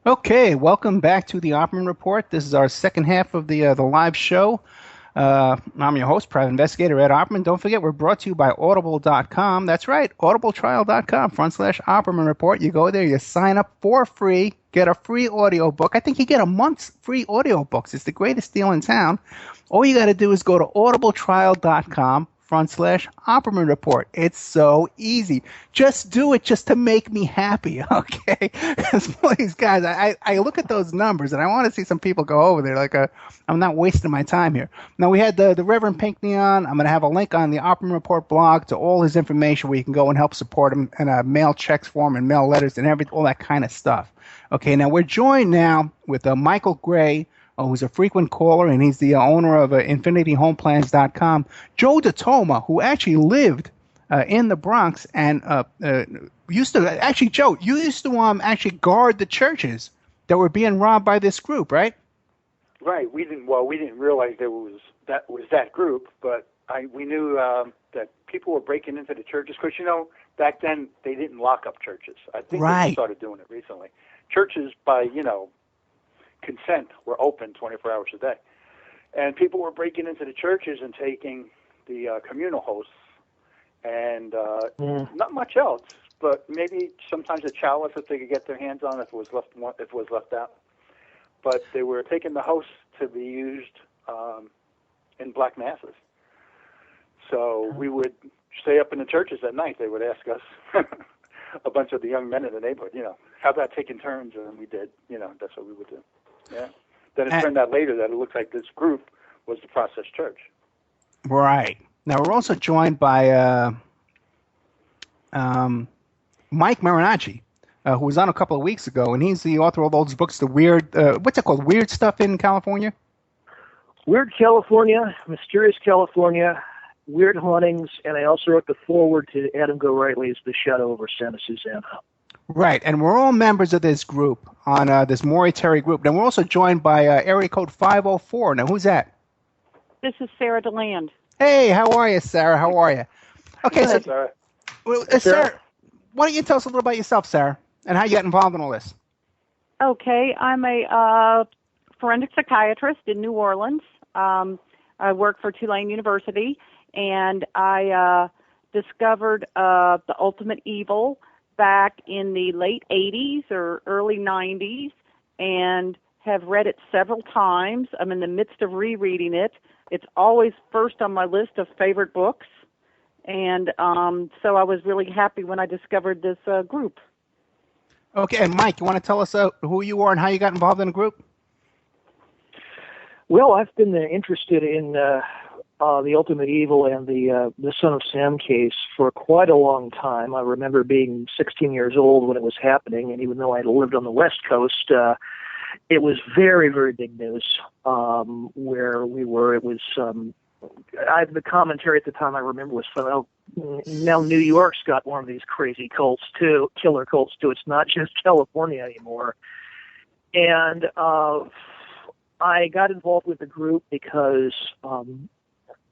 Okay, welcome back to the Opperman Report. This is our second half of the live show. I'm your host, Private Investigator Ed Opperman. Don't forget, we're brought to you by Audible.com. That's right, audibletrial.com/Opperman Report. You go there, you sign up for free, get a free audio book. I think you get a month's free audio books. It's the greatest deal in town. All you got to do is go to audibletrial.com/Opperman Report. It's so easy. Just do it just to make me happy, okay? Because please, guys, I look at those numbers and I want to see some people go over there. I'm not wasting my time here. Now, we had the Reverend Pinckney on. I'm going to have a link on the Opperman Report blog to all his information where you can go and help support him and mail checks for him and mail letters and all that kind of stuff. Okay, now we're joined now with Michael Gray, who's a frequent caller, and he's the owner of InfinityHomePlans.com. Joe DeToma, who actually lived in the Bronx and used to actually, Joe, you used to actually guard the churches that were being robbed by this group, right? Right. We didn't realize there was that group, but we knew that people were breaking into the churches because back then they didn't lock up churches. I think they started doing it recently. Churches by consent were open 24 hours a day, and people were breaking into the churches and taking the communal hosts and not much else, but maybe sometimes a chalice if they could get their hands on if it was left out. But they were taking the hosts to be used in black masses. So we would stay up in the churches at night. They would ask us, a bunch of the young men in the neighborhood, how about taking turns? And we did. That's what we would do. Yeah. Then it turned out later that it looked like this group was the Process Church. Right. Now, we're also joined by Mike Marinacci, who was on a couple of weeks ago, and he's the author of those books, the weird, what's it called, Weird Stuff in California? Weird California, Mysterious California, Weird Hauntings, and I also wrote the foreword to Adam Gorightly's The Shadow over Santa Susana. Right, and we're all members of this group, on this Maury Terry group. Now, we're also joined by area code 504. Now, who's that? This is Sarah DeLand. Hey, how are you, Sarah? How are you? Okay, Hi, Sarah. Well, Sarah, why don't you tell us a little about yourself, Sarah, and how you got involved in all this? Okay, I'm a forensic psychiatrist in New Orleans. I work for Tulane University, and I discovered the ultimate evil back in the late 80s or early 90s and have read it several times. I'm in the midst of rereading it. It's always first on my list of favorite books. And so I was really happy when I discovered this group. Okay, and Mike, you want to tell us who you are and how you got involved in the group? Well, I've been interested in the Ultimate Evil and the Son of Sam case for quite a long time. I remember being 16 years old when it was happening, and even though I lived on the West Coast, it was very, very big news where we were. It was the commentary at the time I remember was fun. Oh, now New York's got one of these crazy cults too, killer cults too. It's not just California anymore. And I got involved with the group because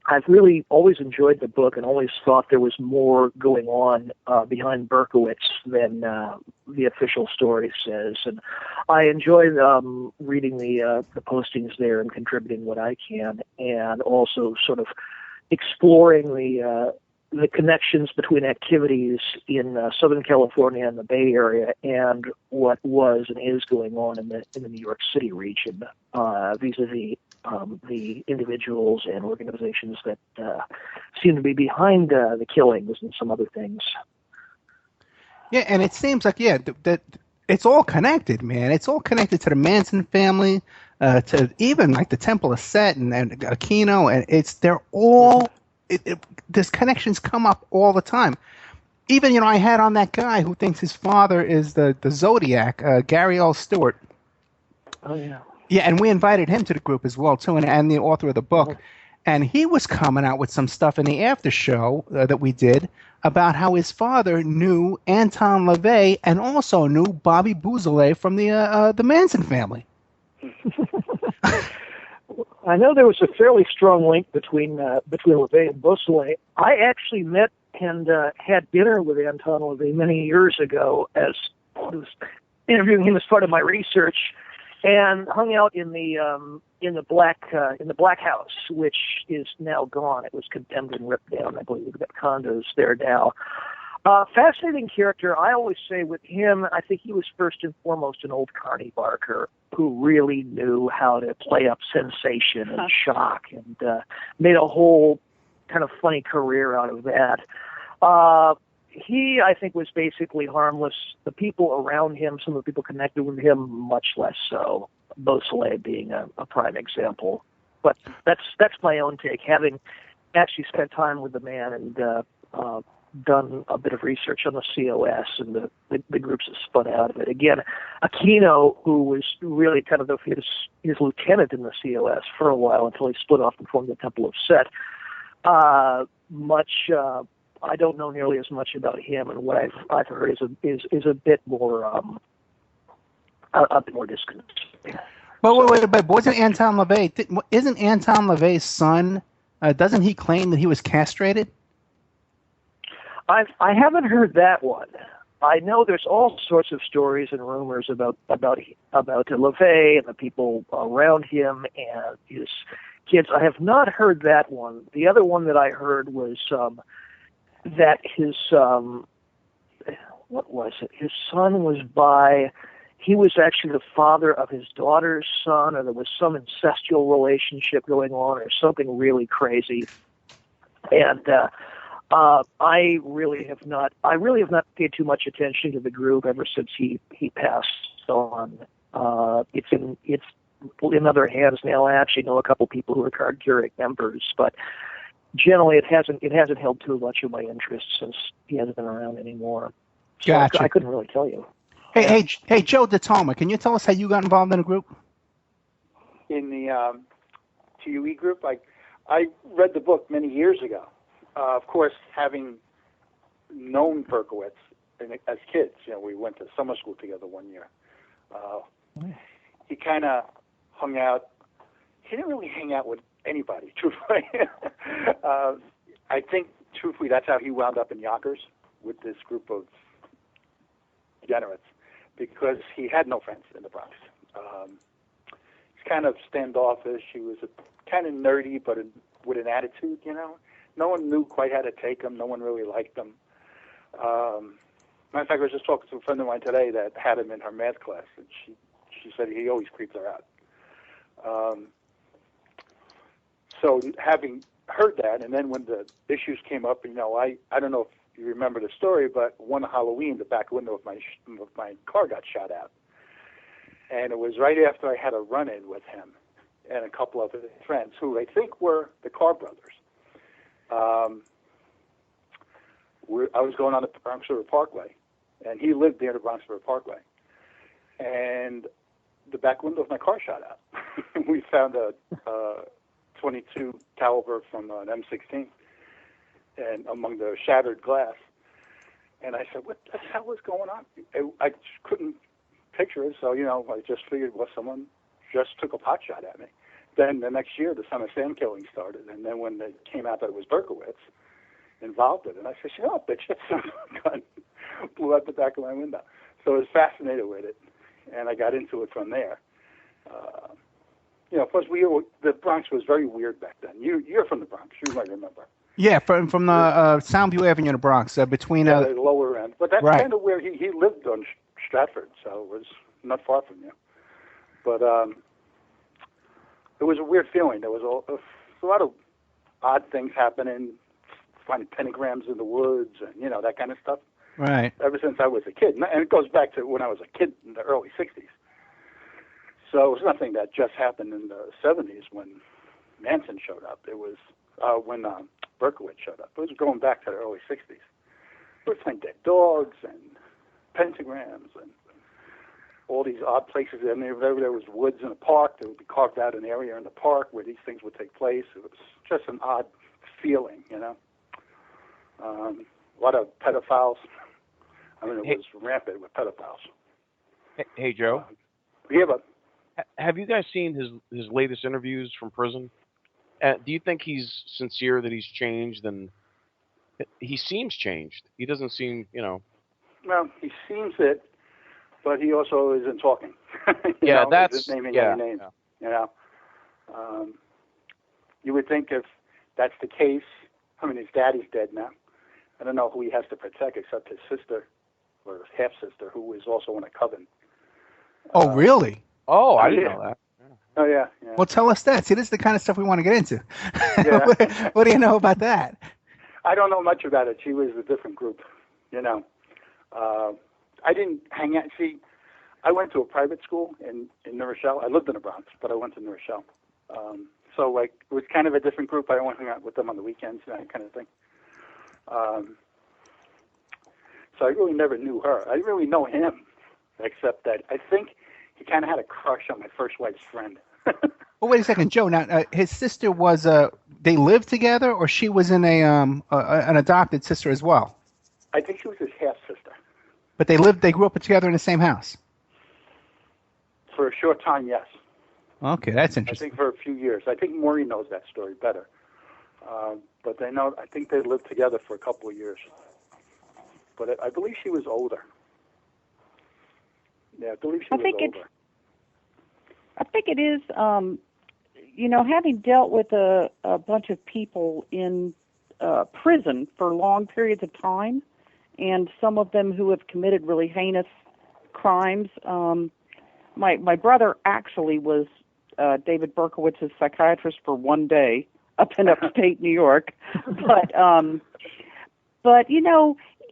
I've really always enjoyed the book and always thought there was more going on behind Berkowitz than the official story says. And I enjoy reading the postings there and contributing what I can, and also sort of exploring the connections between activities in Southern California and the Bay Area and what was and is going on in the New York City region vis-a-vis the individuals and organizations that seem to be behind the killings and some other things. Yeah, and it seems like, that it's all connected, man. It's all connected to the Manson family, to even like the Temple of Set and Aquino, and they're all... These connections come up all the time. Even, I had on that guy who thinks his father is the Zodiac, Gary L. Stewart. Oh, yeah. Yeah, and we invited him to the group as well, too, and the author of the book. Oh. And he was coming out with some stuff in the after show that we did about how his father knew Anton LaVey and also knew Bobby Bouzoulet from the Manson family. I know there was a fairly strong link between LaVey and Bouzoulet. I actually met and had dinner with Anton LaVey many years ago as interviewing him as part of my research, and hung out in the Black House, which is now gone. It was condemned and ripped down. I believe we've got condos there now. Fascinating character. I always say with him, I think he was first and foremost an old carny barker who really knew how to play up sensation and shock, and made a whole kind of funny career out of that. He, I think, was basically harmless. The people around him, some of the people connected with him, much less so. Beausoleil being a prime example. But that's my own take, having actually spent time with the man and done a bit of research on the COS and the groups that spun out of it. Again, Aquino, who was really kind of his lieutenant in the COS for a while until he split off and formed the Temple of Set. I don't know nearly as much about him, and what I've heard is a bit more disconcerting. But wasn't Anton LaVey? Isn't Anton LaVey's son? Doesn't he claim that he was castrated? I haven't heard that one. I know there's all sorts of stories and rumors about LaVey and the people around him and his kids. I have not heard that one. The other one that I heard was that his what was it? His son was he was actually the father of his daughter's son, or there was some incestual relationship going on, or something really crazy. And I really have not paid too much attention to the group ever since he passed on. It's in other hands now. I actually know a couple people who are card-carrying members, but generally it hasn't held too much of my interest since he hasn't been around anymore. So gotcha. I couldn't really tell you. Hey, Joe DeToma, can you tell us how you got involved in a group? In the TUE group, I read the book many years ago. Of course, having known Berkowitz as kids, we went to summer school together one year. He kind of hung out. He didn't really hang out with anybody, truthfully. I think, truthfully, that's how he wound up in Yonkers with this group of degenerates, because he had no friends in the Bronx. He's kind of standoffish. He was kind of nerdy, but with an attitude, No one knew quite how to take him. No one really liked him. Matter of fact, I was just talking to a friend of mine today that had him in her math class, and she said he always creeps her out. So having heard that, and then when the issues came up, I don't know if you remember the story, but one Halloween, the back window of my car got shot out. And it was right after I had a run-in with him and a couple of his friends, who I think were the Carr brothers. I was going on the Bronx River Parkway, and he lived near the Bronx River Parkway. And the back window of my car shot out. We found a 22 caliber from an M16 and among the shattered glass. And I said, what the hell is going on? I couldn't picture it, so, I just figured, well, someone just took a pot shot at me. Then the next year, the Son of Sam killing started, and then when it came out that it was Berkowitz involved in it, I said, shut up, bitch, that's some gun. Blew out the back of my window. So I was fascinated with it, and I got into it from there. Plus the Bronx was very weird back then. You're from the Bronx, you might remember. Yeah, from the Soundview Avenue in the Bronx, between the lower end. But that's right. Kind of where he lived on Stratford, so it was not far from you. But it was a weird feeling. There was a lot of odd things happening, finding pentagrams in the woods and, that kind of stuff. Right. Ever since I was a kid. And it goes back to when I was a kid in the early 60s. So it was nothing that just happened in the 70s when Manson showed up. It was when Berkowitz showed up. It was going back to the early 60s. We were finding dead dogs and pentagrams and all these odd places. I mean, whenever there was woods in a park, there would be carved out an area in the park where these things would take place. It was just an odd feeling, A lot of pedophiles. I mean, it was rampant with pedophiles. Hey, Joe. Yeah, but have you guys seen his latest interviews from prison? Do you think he's sincere that he's changed? And he seems changed. He doesn't seem, Well, he seems that but he also isn't talking. That's naming any names. Yeah. You would think if that's the case, I mean, his daddy's dead now. I don't know who he has to protect except his sister or his half-sister, who is also in a coven. Oh, really? Oh, I didn't know that. Oh, yeah. Well, tell us that. See, this is the kind of stuff we want to get into. Yeah. What do you know about that? I don't know much about it. She was a different group, I didn't hang out. See, I went to a private school in New Rochelle. I lived in the Bronx, but I went to New Rochelle. So, like, it was kind of a different group. I went hang out with them on the weekends, that kind of thing. So I really never knew her. I didn't really know him, except that I think he kind of had a crush on my first wife's friend. Well, wait a second, Joe. Now, his sister was they lived together, or she was in an adopted sister as well? I think she was his half-sister. But they grew up together in the same house? For a short time, yes. Okay, that's interesting. I think for a few years. I think Maury knows that story better. But I think they lived together for a couple of years. But I believe she was older. Yeah, I believe she was older. I think it is, having dealt with a bunch of people in prison for long periods of time, and some of them who have committed really heinous crimes. My brother actually was David Berkowitz's psychiatrist for one day up in upstate New York. But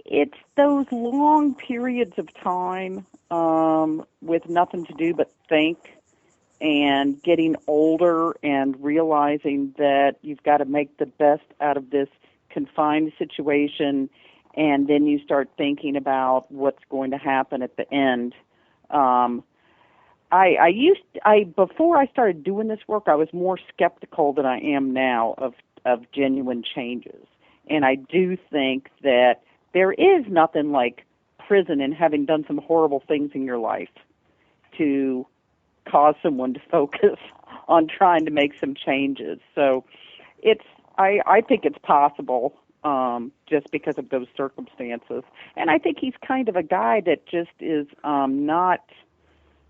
it's those long periods of time with nothing to do but think, and getting older and realizing that you've got to make the best out of this confined situation, and then you start thinking about what's going to happen at the end. Before I started doing this work, I was more skeptical than I am now of genuine changes. And I do think that there is nothing like prison and having done some horrible things in your life to cause someone to focus on trying to make some changes. So I think it's possible, just because of those circumstances. And I think he's kind of a guy that just is not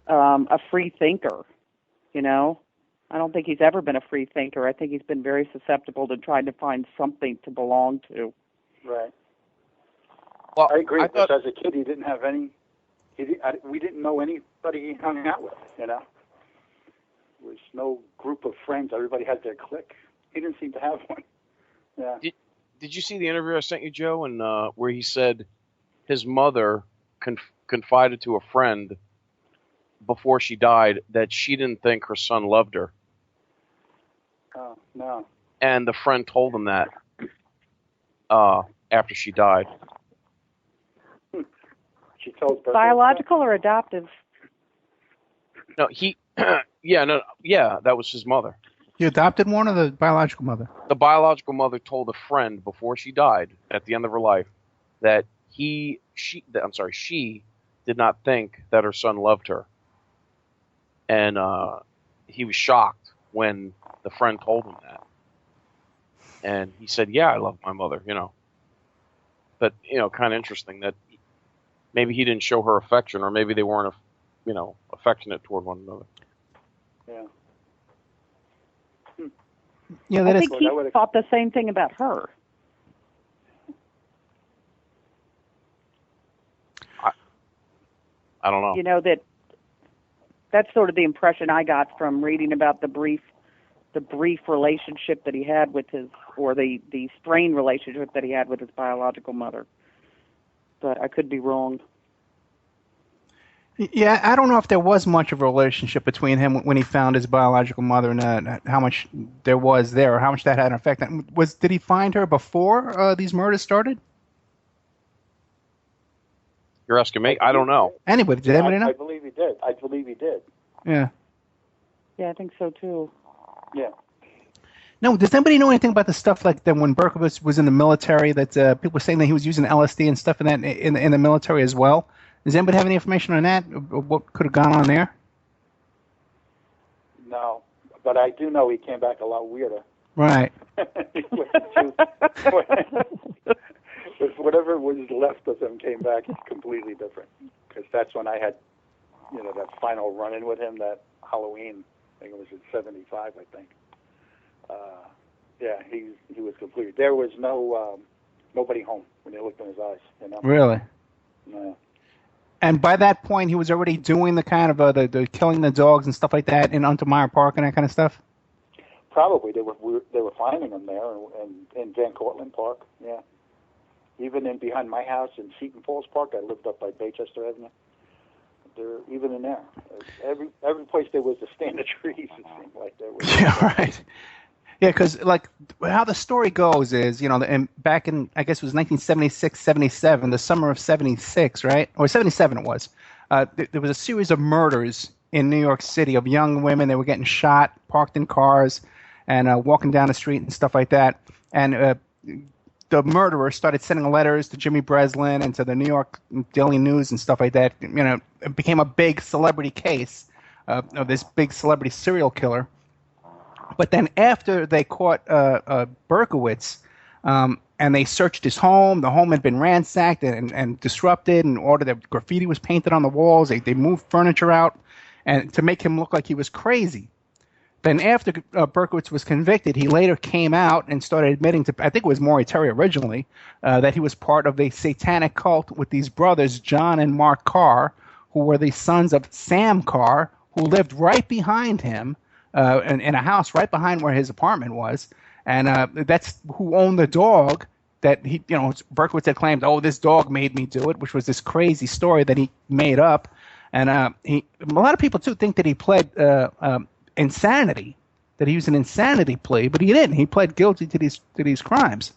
a free thinker, I don't think he's ever been a free thinker. I think he's been very susceptible to trying to find something to belong to. Right. Well, I agree, because as a kid he didn't have any, we didn't know anybody he hung out with, There was no group of friends. Everybody had their clique. He didn't seem to have one. Yeah. Did you see the interview I sent you, Joe, and where he said his mother confided to a friend before she died that she didn't think her son loved her? Oh, no. And the friend told him that after she died. She told Berkowitz biological or adoptive? No, that was his mother. The adopted one or the biological mother? The biological mother told a friend before she died, at the end of her life, that she did not think that her son loved her. And he was shocked when the friend told him that. And he said, yeah, I love my mother, But, kind of interesting that maybe he didn't show her affection, or maybe they weren't, affectionate toward one another. Yeah. Yeah, I think he thought the same thing about her. I don't know. That's sort of the impression I got from reading about the brief relationship that he had with the strained relationship that he had with his biological mother. But I could be wrong. Yeah, I don't know if there was much of a relationship between him when he found his biological mother, and how much there was there, or how much that had an effect. Did he find her before these murders started? You're asking me? I don't know. Anybody? Did anybody know? I believe he did. Yeah. Yeah, I think so too. Yeah. No, does anybody know anything about the stuff like that when Berkowitz was in the military? That people were saying that he was using LSD and stuff in the military as well. Does anybody have any information on that? Or what could have gone on there? No, but I do know he came back a lot weirder. Right. Whatever was left of him came back completely different. Because that's when I had that final run-in with him, that Halloween, I think it was in '75, I think. He was completely. There was nobody home when they looked in his eyes. Really? No. And by that point, he was already doing the kind of the killing the dogs and stuff like that in Untermeyer Park and that kind of stuff. Probably they were finding them there in Van Cortlandt Park. Yeah. Even in behind my house in Seton Falls Park, I lived up by Baychester Avenue. They're even in there. Every place there was a stand of trees, it seemed like there was. Yeah, right. Yeah, because like how the story goes is, and back in, I guess it was 1976, 77, the summer of 76, right? Or 77 it was. There was a series of murders in New York City of young women. They were getting shot, parked in cars, and walking down the street and stuff like that. And the murderer started sending letters to Jimmy Breslin and to the New York Daily News and stuff like that. It became a big celebrity case of this big celebrity serial killer. But then after they caught Berkowitz and they searched his home, the home had been ransacked and disrupted, and ordered that graffiti was painted on the walls. They moved furniture out and to make him look like he was crazy. Then after Berkowitz was convicted, he later came out and started admitting to, I think it was Maury Terry originally, that he was part of the satanic cult with these brothers, John and Mark Carr, who were the sons of Sam Carr, who lived right behind him, in a house right behind where his apartment was, and that's who owned the dog that he, Berkowitz had claimed, this dog made me do it, which was this crazy story that he made up, and a lot of people too think that he pled insanity, that he used an insanity plea, but he didn't. He pled guilty to these crimes.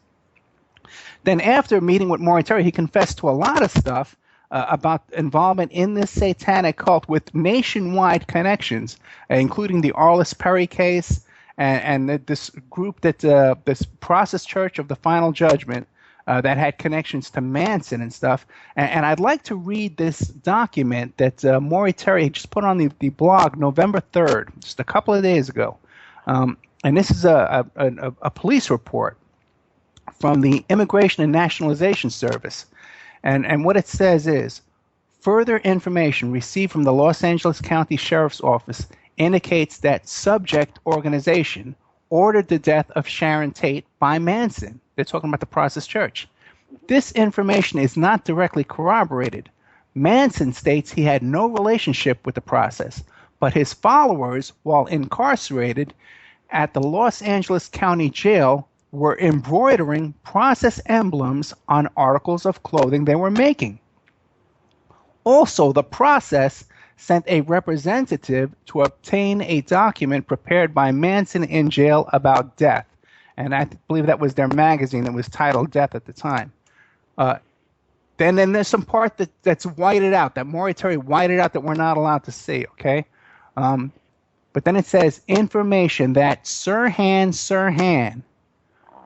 Then after meeting with Maury Terry, he confessed to a lot of stuff about involvement in this satanic cult with nationwide connections, including the Arliss Perry case and this group that this Process Church of the Final Judgment that had connections to Manson and stuff. And I'd like to read this document that Maury Terry just put on the blog November 3rd, just a couple of days ago. And this is a police report from the Immigration and Nationalization Service. And what it says is, further information received from the Los Angeles County Sheriff's Office indicates that subject organization ordered the death of Sharon Tate by Manson. They're talking about the Process Church. This information is not directly corroborated. Manson states he had no relationship with the process, but his followers, while incarcerated at the Los Angeles County Jail, were embroidering process emblems on articles of clothing they were making. Also, the process sent a representative to obtain a document prepared by Manson in jail about death. And I believe that was their magazine that was titled Death at the time. Then there's some part that's whited out, that Maury Terry whited out that we're not allowed to see, okay? But then it says, information that Sirhan,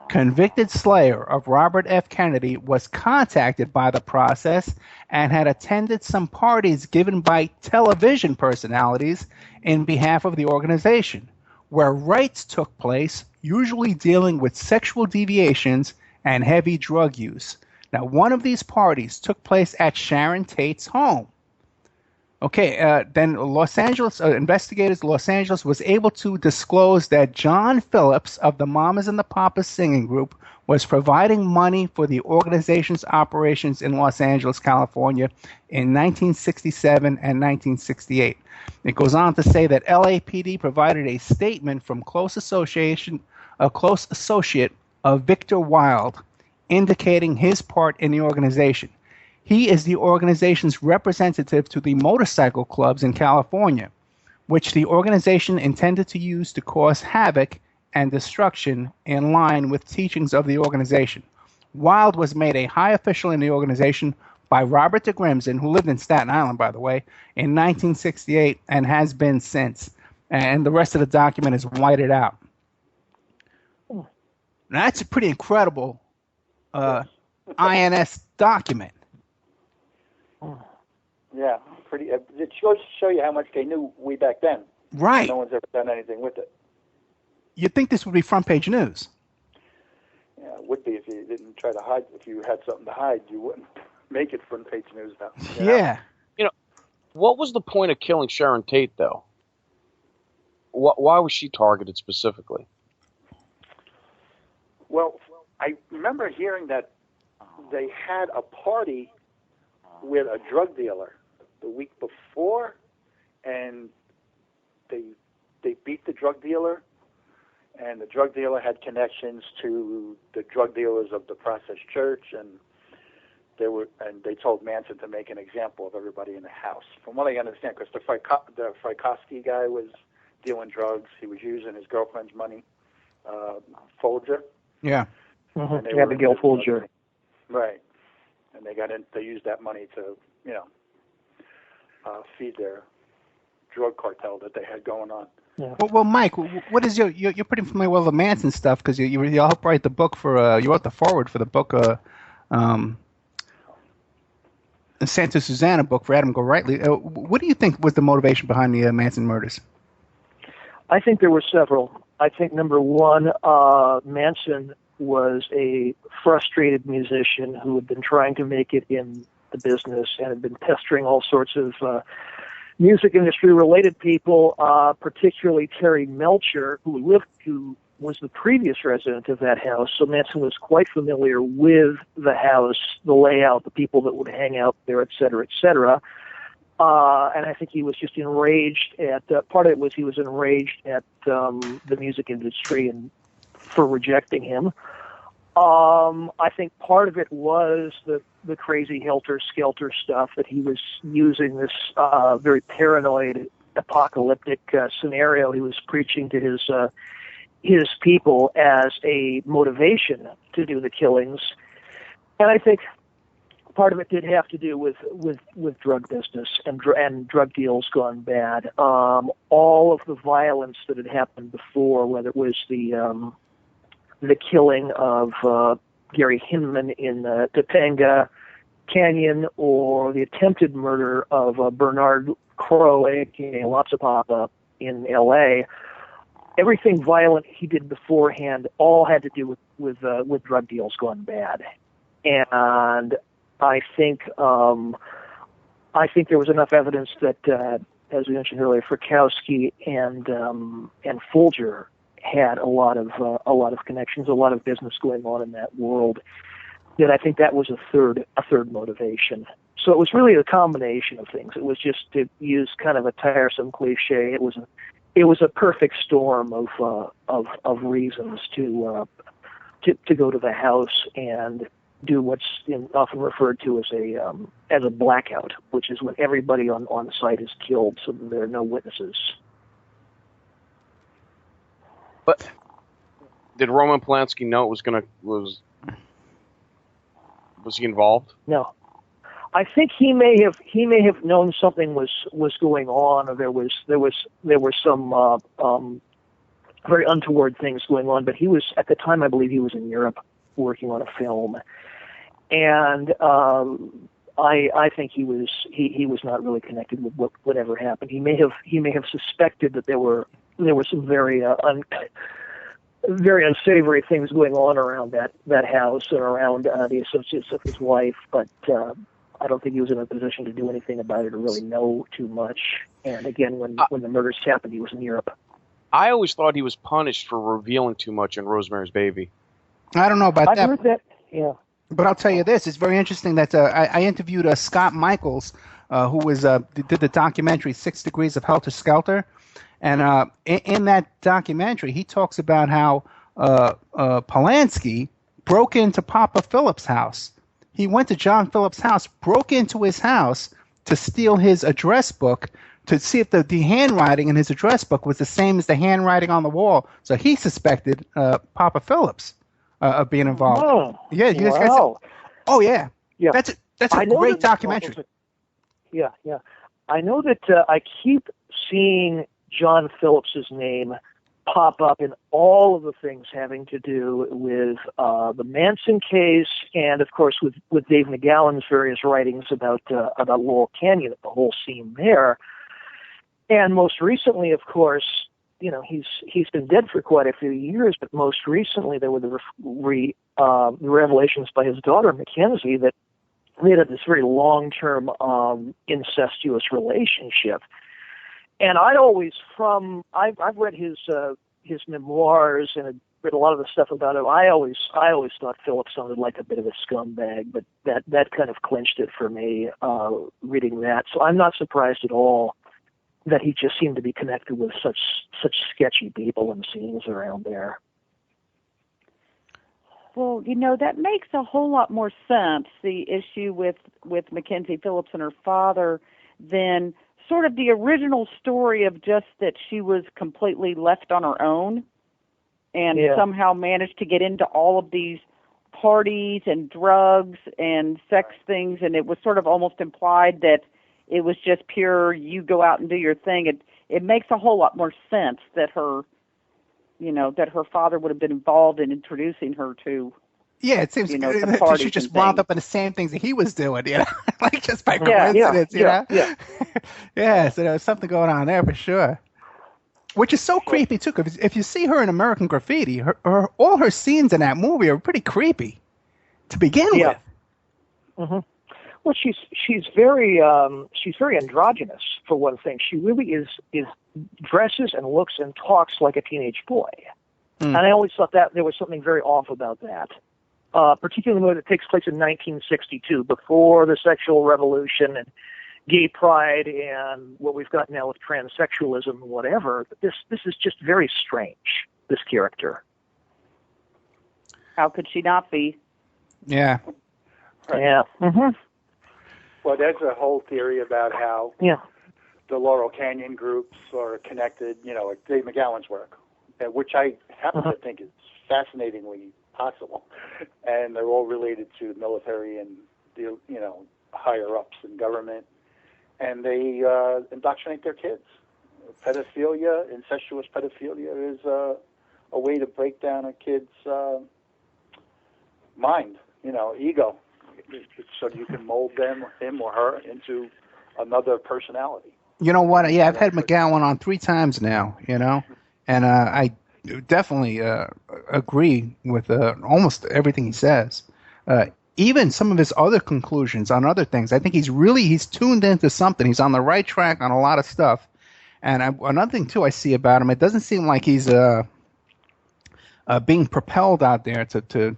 convicted slayer of Robert F. Kennedy, was contacted by the process and had attended some parties given by television personalities in behalf of the organization, where rites took place, usually dealing with sexual deviations and heavy drug use. Now, one of these parties took place at Sharon Tate's home. Okay, then Los Angeles investigators, Los Angeles was able to disclose that John Phillips of the Mamas and the Papas singing group was providing money for the organization's operations in Los Angeles, California in 1967 and 1968. It goes on to say that LAPD provided a statement from a close associate of Victor Wilde, indicating his part in the organization. He is the organization's representative to the motorcycle clubs in California, which the organization intended to use to cause havoc and destruction in line with teachings of the organization. Wilde was made a high official in the organization by Robert de Grimson, who lived in Staten Island, by the way, in 1968 and has been since. And the rest of the document is whited out. Now, that's a pretty incredible INS document. Yeah, pretty. It goes to show you how much they knew way back then. Right. No one's ever done anything with it. You'd think this would be front page news. Yeah, it would be if you didn't try to hide. If you had something to hide, you wouldn't make it front page news now. Yeah. What was the point of killing Sharon Tate, though? Why was she targeted specifically? Well, I remember hearing that they had a party with a drug dealer the week before, and they beat the drug dealer, and the drug dealer had connections to the drug dealers of the Process Church, and they told Manson to make an example of everybody in the house. From what I understand, because the Frykowski guy was dealing drugs, he was using his girlfriend's money, Folger. Yeah. Mm-hmm. Abigail Folger. Right. And they used that money to, feed their drug cartel that they had going on. Yeah. Well, Mike, what is you're pretty familiar with the Manson stuff because you helped write the book for you wrote the foreword for the book the Santa Susana book for Adam Gorightly. What do you think was the motivation behind the Manson murders? I think there were several. I think number one, Manson was a frustrated musician who had been trying to make it in the business and had been pestering all sorts of music industry related people, particularly Terry Melcher, who was the previous resident of that house. So Manson was quite familiar with the house, the layout, the people that would hang out there, et cetera, et cetera. And I think he was just enraged at, part of it was he was enraged at the music industry and for rejecting him. I think part of it was the crazy helter-skelter stuff that he was using this very paranoid, apocalyptic scenario he was preaching to his people as a motivation to do the killings. And I think part of it did have to do with drug business and drug deals gone bad. All of the violence that had happened before, whether it was the killing of Gary Hinman in Topanga Canyon or the attempted murder of Bernard Crowe, aka Lotsapapa, in L.A., everything violent he did beforehand all had to do with drug deals gone bad. And I think there was enough evidence that, as we mentioned earlier, Frykowski and Folger had a lot of connections, a lot of business going on in that world. That I think that was a third motivation. So it was really a combination of things. It was just, to use kind of a tiresome cliche, it was a perfect storm of reasons to go to the house and do what's often referred to as a blackout, which is when everybody on site is killed, so that there are no witnesses. But did Roman Polanski know it was he involved? No. I think he may have known something was going on, or there were some very untoward things going on. But he was, at the time, I believe he was in Europe working on a film, and I think he was not really connected with whatever happened. He may have suspected that there were some very unsavory things going on around that house and around the associates of his wife, but I don't think he was in a position to do anything about it or really know too much. And again, when the murders happened, he was in Europe. I always thought he was punished for revealing too much in Rosemary's Baby. I don't know about that. I've heard that, yeah. But I'll tell you this: it's very interesting that I interviewed Scott Michaels, who was did the documentary 6 Degrees of Helter Skelter. And in that documentary, he talks about how Polanski broke into Papa Phillips' house. He went to John Phillips' house, broke into his house to steal his address book to see if the handwriting in his address book was the same as the handwriting on the wall. So he suspected Papa Phillips of being involved. Oh, yeah, you guys wow. Oh, yeah. Yeah. That's a great documentary. Yeah. I know that I keep seeing John Phillips's name pop up in all of the things having to do with the Manson case, and of course with Dave McGowan's various writings about Laurel Canyon, the whole scene there. And most recently, of course, he's been dead for quite a few years, but most recently there were the revelations by his daughter Mackenzie that they had this very long-term incestuous relationship. And I've read his memoirs and read a lot of the stuff about him. I always thought Philip sounded like a bit of a scumbag, but that kind of clinched it for me, reading that. So I'm not surprised at all that he just seemed to be connected with such sketchy people and scenes around there. Well, that makes a whole lot more sense, the issue with Mackenzie Phillips and her father, than sort of the original story of just that she was completely left on her own and somehow managed to get into all of these parties and drugs and sex things, and it was sort of almost implied that it was just pure, you go out and do your thing. It makes a whole lot more sense that her father would have been involved in introducing her to. Yeah, it seems that she just wound up in the same things that he was doing, like just by coincidence, Yeah. Yeah, so there was something going on there for sure. Which is so creepy too, because if you see her in American Graffiti, all her scenes in that movie are pretty creepy to begin with. Mm-hmm. Well, she's very androgynous for one thing. She really is dresses and looks and talks like a teenage boy, and I always thought that there was something very off about that. Particularly when it takes place in 1962, before the sexual revolution and gay pride and what we've got now with transsexualism and whatever. This is just very strange, this character. How could she not be? Yeah. Right. Yeah. Mm-hmm. Well, there's a whole theory about how the Laurel Canyon groups are connected, like Dave McGowan's work, which I happen to think is fascinatingly possible. And they're all related to military and the, higher ups in government. And they indoctrinate their kids. Pedophilia, incestuous pedophilia, is a way to break down a kid's mind, ego, so you can mold him or her into another personality. You know what? Yeah, I've had McGowan on 3 times now, and I definitely agree with almost everything he says. Even some of his other conclusions on other things, I think he's tuned into something. He's on the right track on a lot of stuff. And another thing, too, I see about him, it doesn't seem like he's being propelled out there to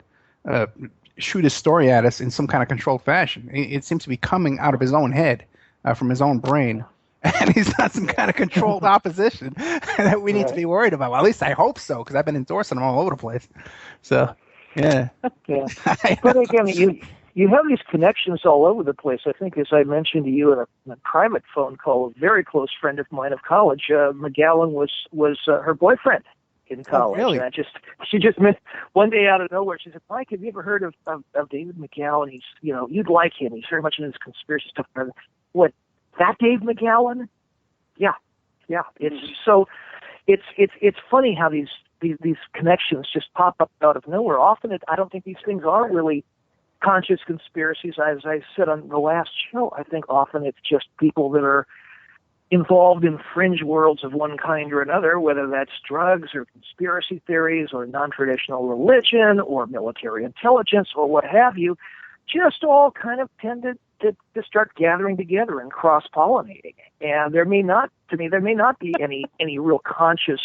shoot his story at us in some kind of controlled fashion. It seems to be coming out of his own head, from his own brain. And he's not some kind of controlled opposition that we need to be worried about. Well, at least I hope so, because I've been endorsing him all over the place. So, yeah. But again, you have these connections all over the place. I think, as I mentioned to you in a private phone call, a very close friend of mine of college, McGowan was her boyfriend in college. Oh, really? And she just met one day out of nowhere. She said, "Mike, have you ever heard of David McGowan? He's, you'd like him. He's very much into this conspiracy stuff." What? That Dave McGowan? Yeah. It's funny how these connections just pop up out of nowhere. Often, I don't think these things are really conscious conspiracies. As I said on the last show, I think often it's just people that are involved in fringe worlds of one kind or another, whether that's drugs or conspiracy theories or non-traditional religion or military intelligence or what have you, just all kind of tend to start gathering together and cross-pollinating. And there may not be any real conscious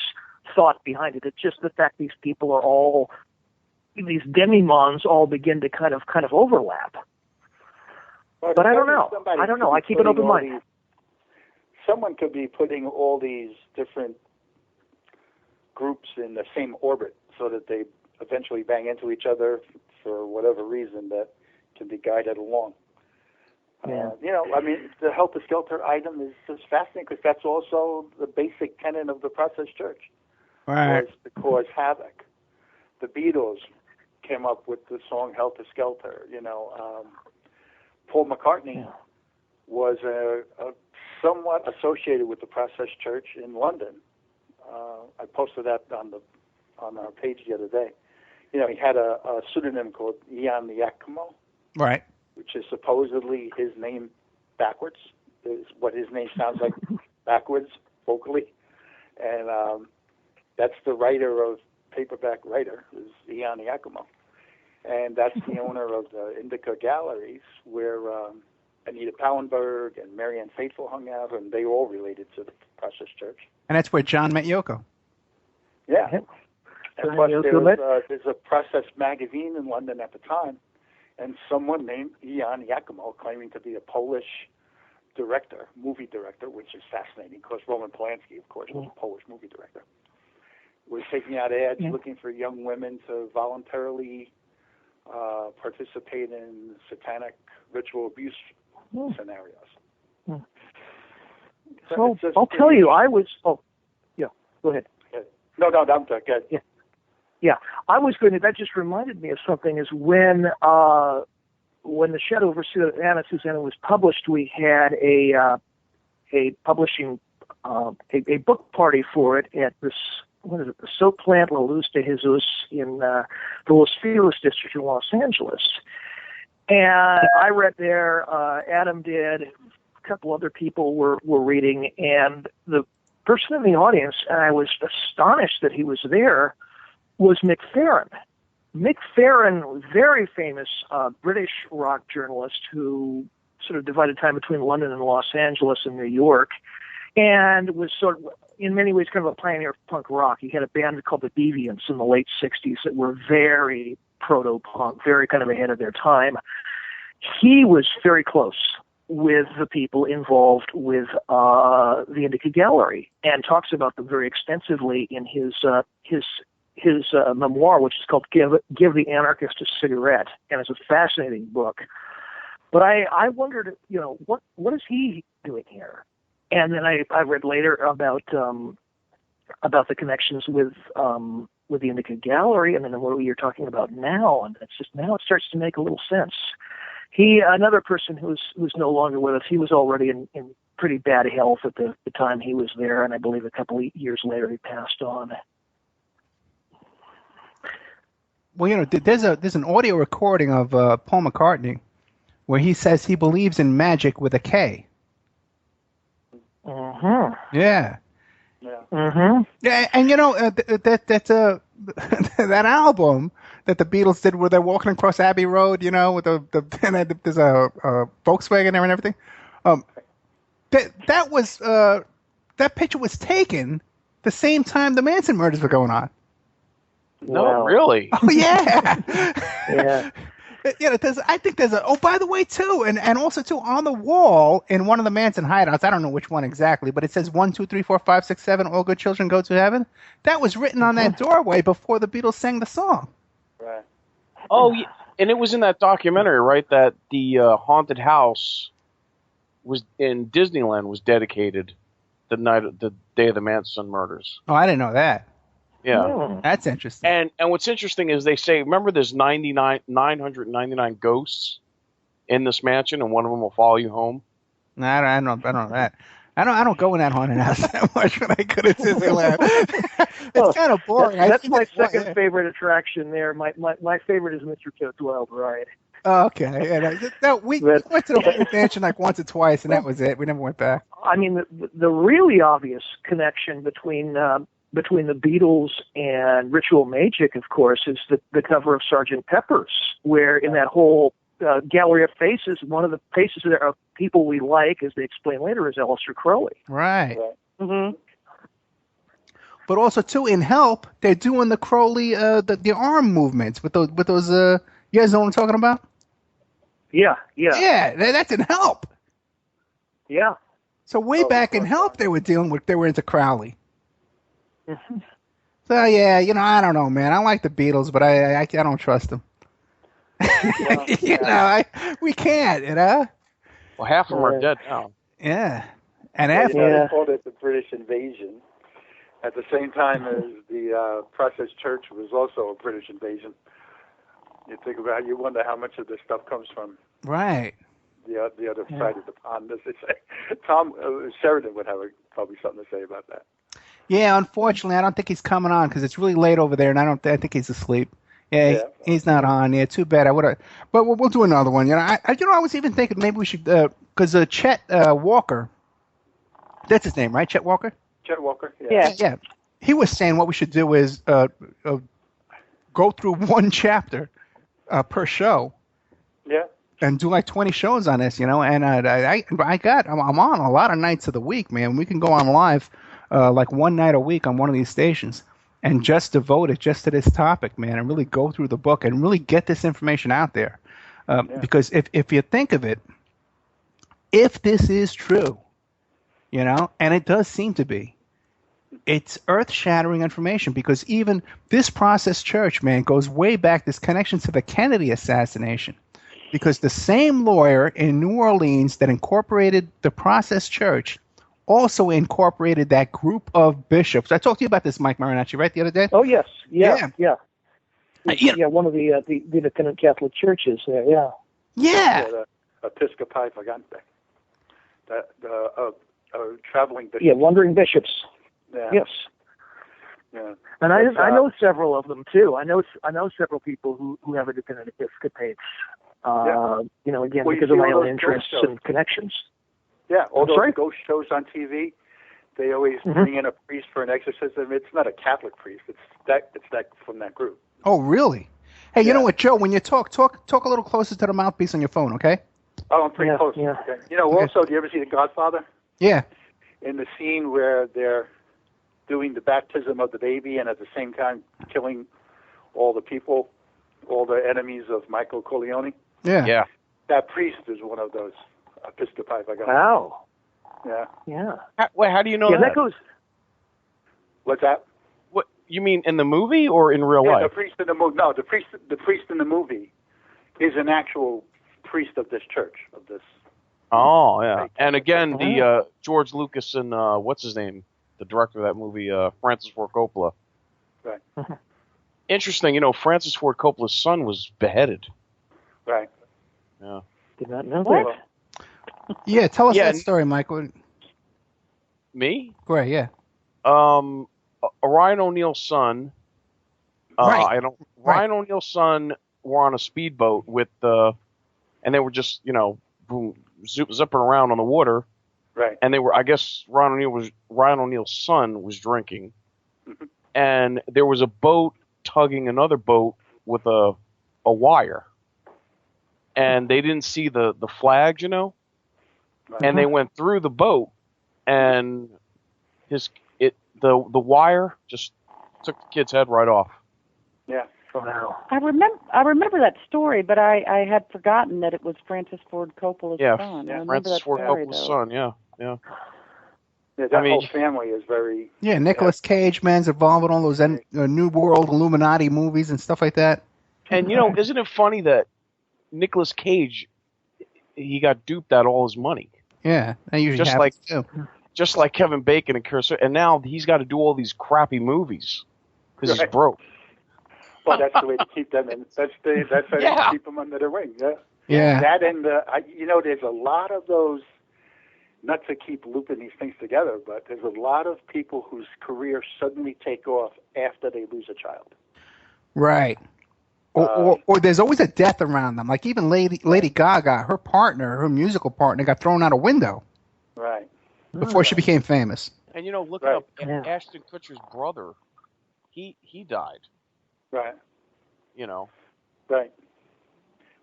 thought behind it. It's just the fact these people are all, these demimondes all begin to kind of overlap. But I don't know. I keep an open mind. Someone could be putting all these different groups in the same orbit so that they eventually bang into each other for whatever reason that can be guided along. Yeah. The helter-skelter item is just fascinating because that's also the basic tenet of the Process Church. Right. Was to cause havoc. The Beatles came up with the song Helter Skelter. Paul McCartney was somewhat associated with the Process Church in London. I posted that on our page the other day. He had a pseudonym called Ian Giacomo. Right. Which is supposedly his name backwards, is what his name sounds like backwards vocally. And that's the writer of Paperback Writer, is Ian Giacomo. And that's the owner of the Indica Galleries, where Anita Pallenberg and Marianne Faithfull hung out, and they all related to the Process Church. And that's where John met Yoko. Yeah. And plus, there's a Process magazine in London at the time, and someone named Ian Giacomo, claiming to be a Polish movie director, which is fascinating, because Roman Polanski, of course, was a Polish movie director, was taking out ads looking for young women to voluntarily participate in satanic ritual abuse scenarios. So I'll tell you, I was. Oh, yeah. Go ahead. No, I'm good. Yeah. I was going to. That just reminded me of something. Is when the Shadow over Susanna was published, we had a publishing a book party for it at this. What is it? The Soap Plant La Luz de Jesus in the Los Feliz district in Los Angeles. And I read there, Adam did, a couple other people were reading, and the person in the audience, and I was astonished that he was there, was Mick Farren. Mick Farren, very famous British rock journalist who sort of divided time between London and Los Angeles and New York, and was sort of, in many ways, kind of a pioneer of punk rock. He had a band called the Deviants in the late 60s that were very proto-punk, very kind of ahead of their time. He was very close with the people involved with the Indica Gallery, and talks about them very extensively in his memoir, which is called Give the Anarchist a Cigarette, and it's a fascinating book. But I wondered, what is he doing here? And then I read later about the connections with the Indica Gallery, and then what you're talking about now, and it's just now it starts to make a little sense. Another person who's no longer with us, he was already in pretty bad health at the time he was there, and I believe a couple of years later he passed on. Well, there's an audio recording of Paul McCartney where he says he believes in magic with a K. Yeah. Yeah. Yeah, and that album that the Beatles did where they're walking across Abbey Road, with there's a Volkswagen there and everything. That picture was taken the same time the Manson murders were going on. No, wow. Really? Oh yeah. Yeah. I think there's by the way, too, and also, too, on the wall in one of the Manson hideouts, I don't know which one exactly, but it says 1, 2, 3, 4, 5, 6, 7, all good children go to heaven. That was written on that doorway before the Beatles sang the song. Right. Oh, yeah. And it was in that documentary, right, that the haunted house was in Disneyland was dedicated the day of the Manson murders. Oh, I didn't know that. Yeah. That's interesting. And what's interesting is they say, remember there's 999 ghosts in this mansion, and one of them will follow you home? No, I don't know that. I don't go in that haunted house that much when I go to Disneyland. It's kind of boring. That's my second favorite attraction there. My favorite is Mr. Toad's Wild Ride. Oh, okay. Yeah, we went to the Haunted Mansion like once or twice, and that was it. We never went back. I mean, the really obvious connection between the Beatles and Ritual Magic, of course, is the cover of Sgt. Pepper's, where in that whole gallery of faces, one of the faces that are people we like, as they explain later, is Aleister Crowley. Right. Mm-hmm. But also, too, in Help, they're doing the Crowley, the arm movements with those. You guys know what I'm talking about? Yeah. Yeah, that's in Help. Yeah. So way back in Help, they were into Crowley. So yeah, I don't know, man. I like the Beatles, but I don't trust them. We can't, Well, half of them are dead now. Yeah, and they called it the British invasion. At the same time as the Process Church was also a British invasion. You think about it, you wonder how much of this stuff comes from right the other side of the pond, as they say. Tom Sheridan would have probably something to say about that. Yeah, unfortunately, I don't think he's coming on because it's really late over there, and I think he's asleep. Yeah, he's not on. Yeah, too bad. But we'll do another one. I was even thinking maybe we should because Chet Walker, that's his name, right? Chet Walker. Chet Walker. Yeah. He was saying what we should do is go through one chapter per show. Yeah. And do like 20 shows on this, and I'm on a lot of nights of the week, man. We can go on live like one night a week on one of these stations and just devote it just to this topic, man, and really go through the book and really get this information out there. Because if you think of it, if this is true, and it does seem to be, it's earth-shattering information, because even this Process Church, man, goes way back, this connection to the Kennedy assassination. Because the same lawyer in New Orleans that incorporated the Process Church also incorporated that group of bishops. I talked to you about this, Mike Marinacci, right, the other day? Oh, yes. Yeah. One of the independent Catholic churches there, Yeah. The Episcopi, I forgot that. The traveling bishops. Yeah, wandering bishops. Yeah. Yes. Yeah. And I know several of them, too. I know several people who have independent episcopates. Again, because of my own interests and connections. Yeah, all those ghost shows on TV, they always bring in a priest for an exorcism. It's not a Catholic priest. It's that from that group. Oh, really? Hey, you know what, Joe? When you talk a little closer to the mouthpiece on your phone, okay? Oh, I'm pretty close. Yeah. Okay. Also, do you ever see The Godfather? Yeah. In the scene where they're doing the baptism of the baby and at the same time killing all the people, all the enemies of Michael Corleone. Yeah. Yeah. That priest is one of those Episcopi. Wow. Yeah. Yeah. How do you know that goes. What's that? What you mean, in the movie or in real life? The priest in the movie. No, the priest in the movie is an actual priest of this church, of this. Oh, yeah. And again, the George Lucas and what's his name, the director of that movie, Francis Ford Coppola. Right. Interesting, Francis Ford Coppola's son was beheaded. Right. Yeah. Did not know that. Yeah, tell us that story, Michael. Me? Great, yeah. Orion O'Neill's son. Right. Ryan O'Neill's son were on a speedboat with and they were just boom, zipping around on the water. Right. And they were, I guess, Ryan O'Neill's son was drinking, and there was a boat tugging another boat with a wire, and they didn't see the flags, and they went through the boat, and the wire just took the kid's head right off. Yeah. Wow. I remember that story, but I had forgotten that it was Francis Ford Coppola's son. Yeah, Francis Ford Coppola's son. Yeah. Yeah, that whole family is very... Yeah, Nicolas Cage, man's involved in all those New World Illuminati movies and stuff like that. And, isn't it funny that Nicolas Cage, he got duped out of all his money? Yeah, that usually happens too. Just like Kevin Bacon and Kirsten, and now he's got to do all these crappy movies because he's broke. Well, that's the way to keep them in. That's how you keep them under their wing. Yeah. Yeah. That and there's a lot of those. Not to keep looping these things together, but there's a lot of people whose careers suddenly take off after they lose a child. Right. Or there's always a death around them. Like even Lady Gaga, her musical partner, got thrown out a window. Right. Before she became famous. And look up Ashton Kutcher's brother. He died. Right. Right.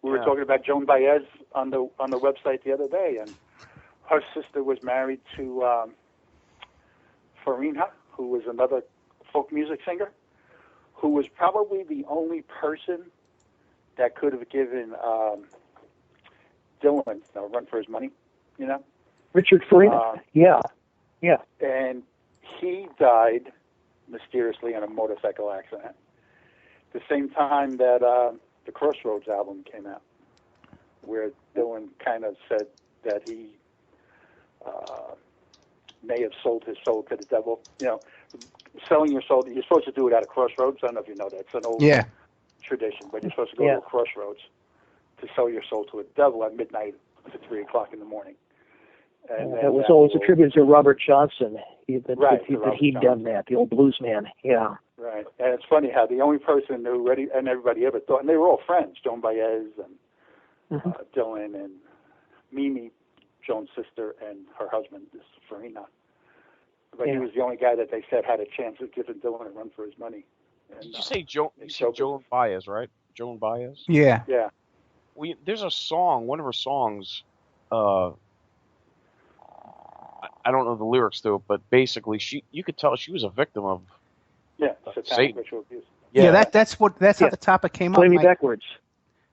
We were talking about Joan Baez on the website the other day, and her sister was married to Farina, who was another folk music singer, who was probably the only person that could have given Dylan a run for his money, Richard Farina. Yeah. And he died mysteriously in a motorcycle accident. The same time that the Crossroads album came out, where Dylan kind of said that he may have sold his soul to the devil. Selling your soul, you're supposed to do it at a crossroads. I don't know if you know that. It's an old tradition, but you're supposed to go to a crossroads to sell your soul to a devil at midnight to 3 o'clock in the morning. And that was always attributed to Robert Johnson. He'd done that, the old blues man. Yeah. Right. And it's funny how the only person who and everybody ever thought, and they were all friends, Joan Baez and Dylan and Mimi, Joan's sister, and her husband, this Farina. But he was the only guy that they said had a chance of giving Dylan a run for his money. And, Did you say Joan Baez, right? Joan Baez. Yeah. Yeah. There's a song, one of her songs. I don't know the lyrics to it, but basically, you could tell she was a victim of Satanic Satan. ritual abuse. Yeah, that's how the topic came up. Play me backwards.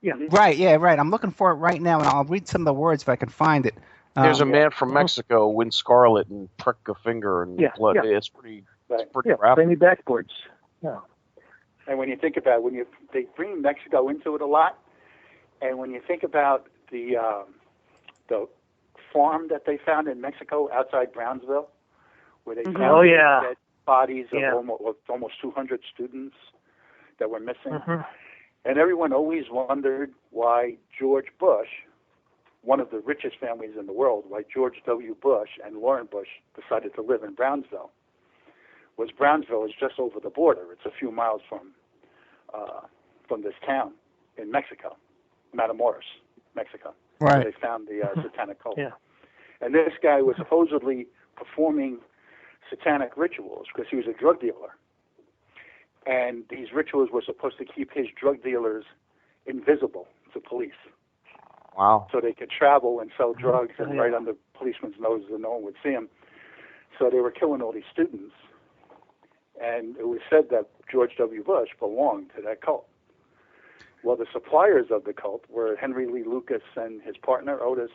Yeah. Right, yeah, right. I'm looking for it right now, and I'll read some of the words if I can find it. There's a man from Mexico win scarlet and prick a finger and blood. Yeah. It's pretty Play graphic. me backwards. Yeah. And when you think about they bring Mexico into it a lot, and when you think about the farm that they found in Mexico outside Brownsville, where they found dead bodies of almost 200 students that were missing, and everyone always wondered why George Bush, one of the richest families in the world, why George W. Bush and Lauren Bush decided to live in Brownsville. Brownsville is just over the border. It's a few miles from this town in Mexico, Matamoros, Mexico. Right. Where they found the satanic cult. Yeah. And this guy was supposedly performing satanic rituals because he was a drug dealer. And these rituals were supposed to keep his drug dealers invisible to police. Wow. So they could travel and sell drugs and right under policemen's noses and no one would see them. So they were killing all these students. And it was said that George W. Bush belonged to that cult. Well, the suppliers of the cult were Henry Lee Lucas and his partner, Otis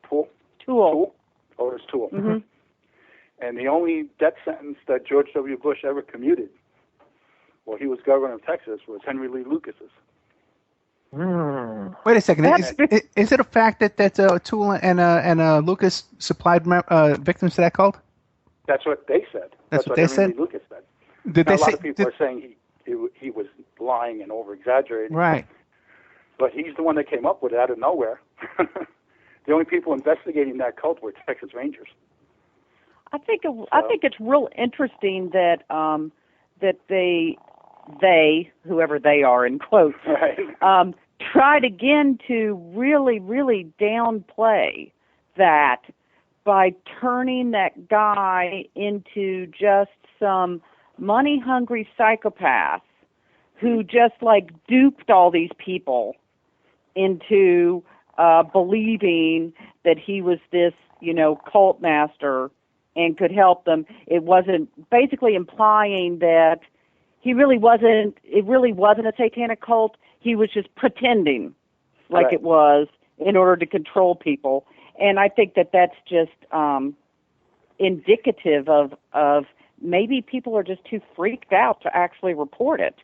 Toole. Otis Toole. Mm-hmm. And the only death sentence that George W. Bush ever commuted while he was governor of Texas was Henry Lee Lucas's. Wait a second. Is it a fact that Toole and Lucas supplied victims to that cult? That's what they said. That's what they Henry said? Lee Lucas said. A lot of people are saying he was lying and over-exaggerating. Right. But he's the one that came up with it out of nowhere. The only people investigating that cult were Texas Rangers. I think it's real interesting that that they whoever they are in quotes right. Tried again to really downplay that by turning that guy into just some money-hungry psychopath who just duped all these people into believing that he was this, cult master and could help them. It wasn't basically implying that it really wasn't a satanic cult. He was just pretending like it was in order to control people. And I think that that's just indicative of maybe people are just too freaked out to actually report it.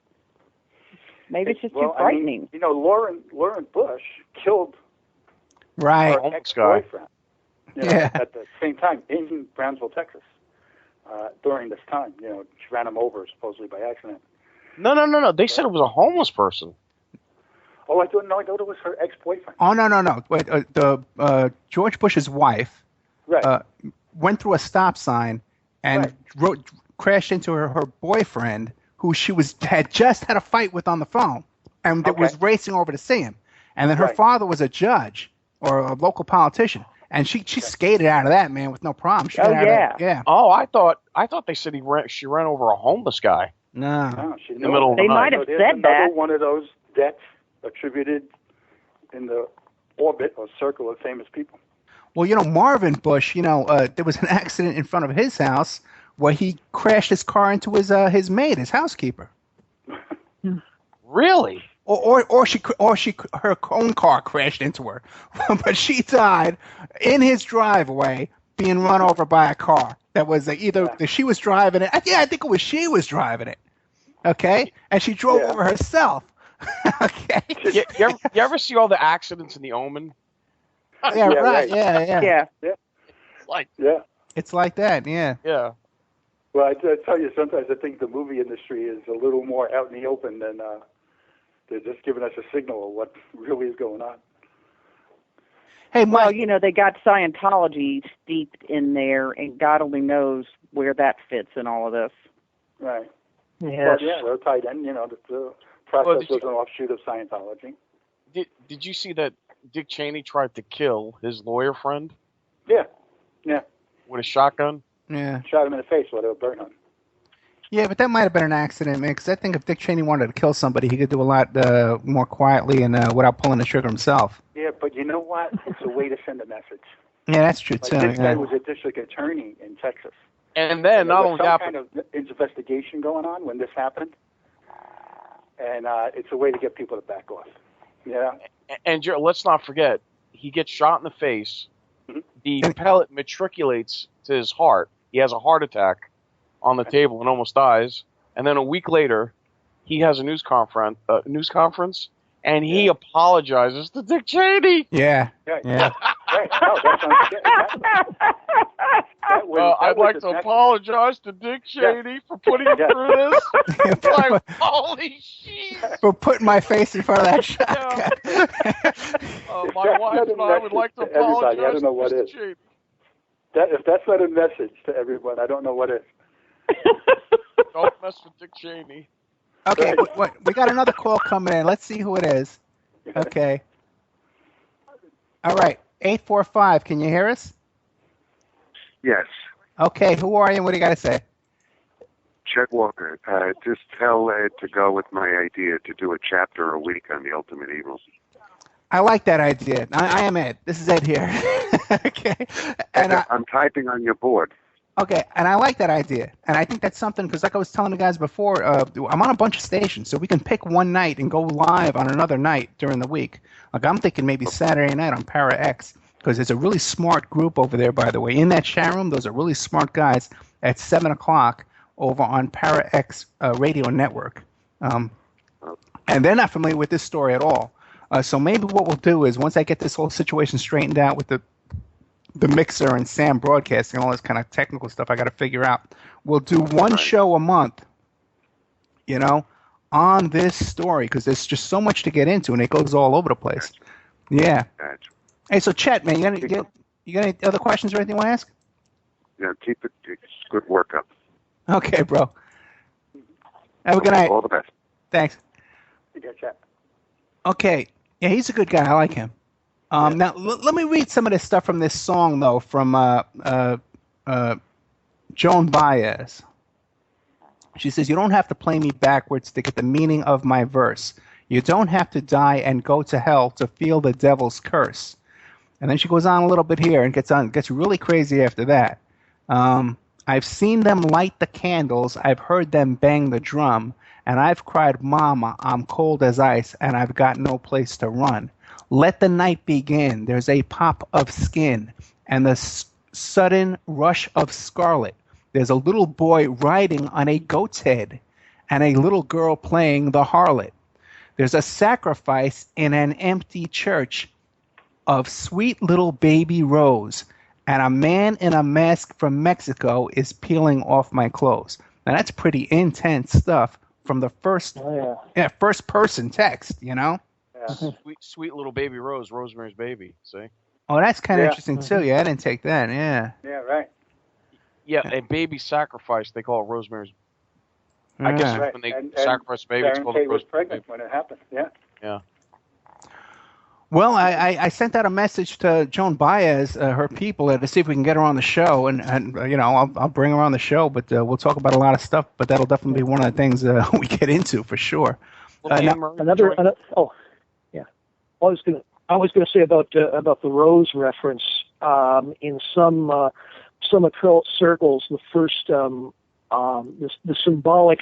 Maybe it's just too frightening. I mean, Lauren Bush killed her ex-boyfriend at the same time in Brownsville, Texas. During this time, she ran him over supposedly by accident. No. They said it was a homeless person. Oh, I thought it was her ex-boyfriend. Oh, no. Wait, George Bush's wife went through a stop sign and crashed into her boyfriend, who she had just had a fight with on the phone, and was racing over to see him. And then her father was a judge or a local politician, and she skated out of that, man, with no problem. Oh, I thought they said she ran over a homeless guy. No, in the middle of the night. They might have said that. One of those deaths attributed in the orbit or circle of famous people. Well, Marvin Bush, there was an accident in front of his house where he crashed his car into his maid, his housekeeper. Really? Or her own car crashed into her, but she died in his driveway being run over by a car that was either she was driving it. Yeah, I think it was she was driving it. Okay, and she drove over herself. Okay. You ever see all the accidents in The Omen? Yeah, right. Yeah. It's like that. Yeah. Yeah. Well, I tell you, sometimes I think the movie industry is a little more out in the open than they're just giving us a signal of what really is going on. Hey, Mike. Well, they got Scientology steeped in there, and God only knows where that fits in all of this. Right. Yes. Well, they're tied in. The process was an offshoot of Scientology. Did you see that Dick Cheney tried to kill his lawyer friend? Yeah. With a shotgun? Yeah. Shot him in the face with a burn gun. Yeah, but that might have been an accident, man, because I think if Dick Cheney wanted to kill somebody, he could do a lot more quietly and without pulling the trigger himself. Yeah, but you know what? It's a way to send a message. Yeah, that's true, like too. This guy was a district attorney in Texas. And then not only that, kind of investigation going on when this happened, and it's a way to get people to back off. Yeah. And let's not forget, he gets shot in the face. Mm-hmm. The pellet matriculates to his heart. He has a heart attack on the table and almost dies. And then a week later, he has a news conference, and he apologizes to Dick Cheney. Yeah. Right. No, I'd like to apologize to Dick Cheney for putting him through this. Like, holy shit! For putting my face in front of that shotgun. My wife and I would like to apologize I don't know what to is. Cheney. If that's not a message to everyone, I don't know what is. Don't mess with Dick Cheney. Okay, we got another call coming in. Let's see who it is. Okay. All right, 845. Can you hear us? Yes. Okay, who are you and what do you got to say? Chet Walker. Just tell Ed to go with my idea to do a chapter a week on the ultimate evil. I like that idea. I am Ed. This is Ed here. Okay. And I'm typing on your board. Okay, and I like that idea. And I think that's something, because like I was telling the guys before, I'm on a bunch of stations, so we can pick one night and go live on another night during the week. Like I'm thinking maybe Saturday night on Para X, because there's a really smart group over there, by the way. In that chat room, those are really smart guys at 7 o'clock over on Para X Radio Network. And they're not familiar with this story at all. So maybe what we'll do is, once I get this whole situation straightened out with the mixer and Sam broadcasting and all this kind of technical stuff I got to figure out, we'll do one show a month, on this story, because there's just so much to get into and it goes all over the place. Yeah. Hey, so Chet, man, you got any other questions or anything you want to ask? Yeah, keep it. It's good workup. Okay, bro. Have a good night. All the best. Thanks. Yeah, Chet. Okay. Yeah, he's a good guy. I like him. Now, let me read some of this stuff from this song, though, from Joan Baez. She says, "You don't have to play me backwards to get the meaning of my verse. You don't have to die and go to hell to feel the devil's curse." And then she goes on a little bit here and gets really crazy after that. "I've seen them light the candles, I've heard them bang the drum, and I've cried, 'Mama, I'm cold as ice, and I've got no place to run.' Let the night begin. There's a pop of skin and the sudden rush of scarlet. There's a little boy riding on a goat's head and a little girl playing the harlot. There's a sacrifice in an empty church of sweet little baby Rose, and a man in a mask from Mexico is peeling off my clothes." Now that's pretty intense stuff from the first person text, Yeah. Sweet little baby Rose, Rosemary's Baby. See? Oh, that's kind of interesting too. Yeah, I didn't take that. Yeah. Yeah, right. Yeah, a baby sacrifice. They call it Rosemary's. I guess when they sacrifice a baby, it's called Kate was Rosemary's pregnant Baby. when it happened. Yeah. Yeah. Well, I sent out a message to Joan Baez, her people, to see if we can get her on the show, and I'll bring her on the show, but we'll talk about a lot of stuff. But that'll definitely be one of the things we get into for sure. I was going to say about the Rose reference. In some occult circles, the first the symbolic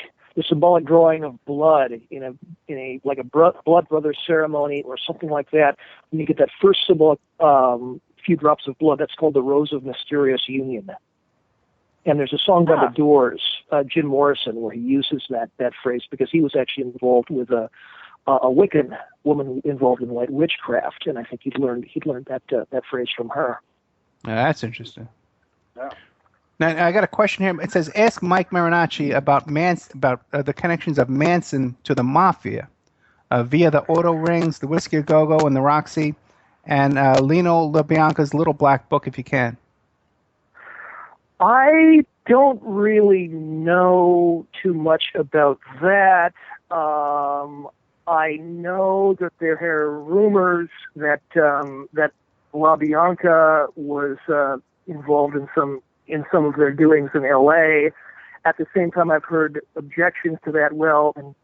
drawing of blood in a like a blood brother ceremony or something like that. When you get that first symbolic few drops of blood, that's called the Rose of Mysterious Union. And there's a song by the Doors, Jim Morrison, where he uses that phrase because he was actually involved with a Wiccan woman involved in white witchcraft, and I think he'd learned that phrase from her. That's interesting. Yeah. Now I got a question here. It says, "Ask Mike Marinacci about the connections of Manson to the Mafia via the Auto Rings, the Whiskey a Go-Go, and the Roxy, and Lino LaBianca's Little Black Book, if you can." I don't really know too much about that. I know that there are rumors that LaBianca was involved in some of their doings in L.A., At the same time, I've heard objections to that. Well, and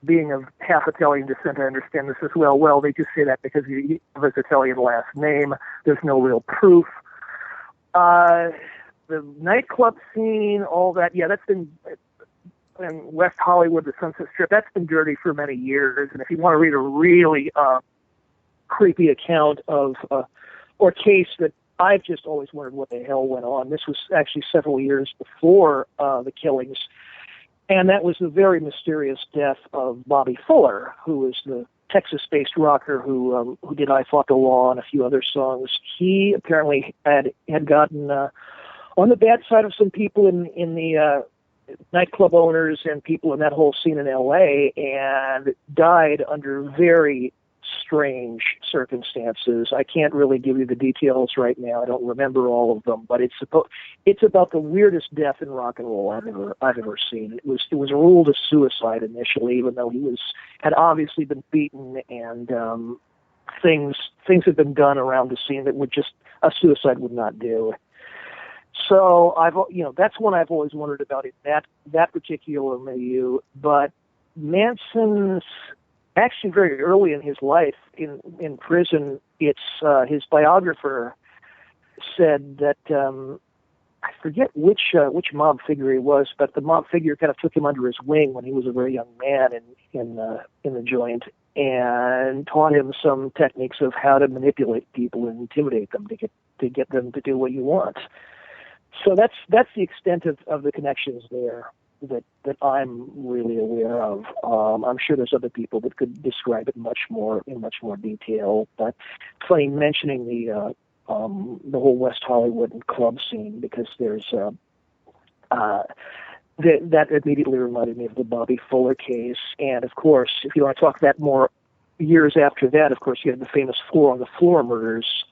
being of half Italian descent, I understand this as well. Well, they just say that because he has his Italian last name. There's no real proof. The nightclub scene, all that, yeah, that's been in West Hollywood, the Sunset Strip, that's been dirty for many years. And if you want to read a really creepy account of or case that I've just always wondered what the hell went on. This was actually several years before the killings, and that was the very mysterious death of Bobby Fuller, who was the Texas-based rocker who did "I Fought the Law" and a few other songs. He apparently had gotten on the bad side of some people in the nightclub owners and people in that whole scene in L.A. and died under very strange circumstances. I can't really give you the details right now. I don't remember all of them, but it's about the weirdest death in rock and roll I've ever seen. It was ruled a suicide initially, even though he had obviously been beaten and things had been done around the scene that would just a suicide would not do. So that's one I've always wondered about in that particular milieu. But Manson's actually very early in his life in prison, it's his biographer said that I forget which mob figure he was, but the mob figure kind of took him under his wing when he was a very young man in the joint and taught him some techniques of how to manipulate people and intimidate them to get them to do what you want. So that's the extent of the connections there that I'm really aware of. I'm sure there's other people that could describe it in much more detail. But it's funny mentioning the whole West Hollywood and club scene, because there's that immediately reminded me of the Bobby Fuller case. And of course, if you want to talk that more years after that, of course, you had the famous Floor on the Floor murders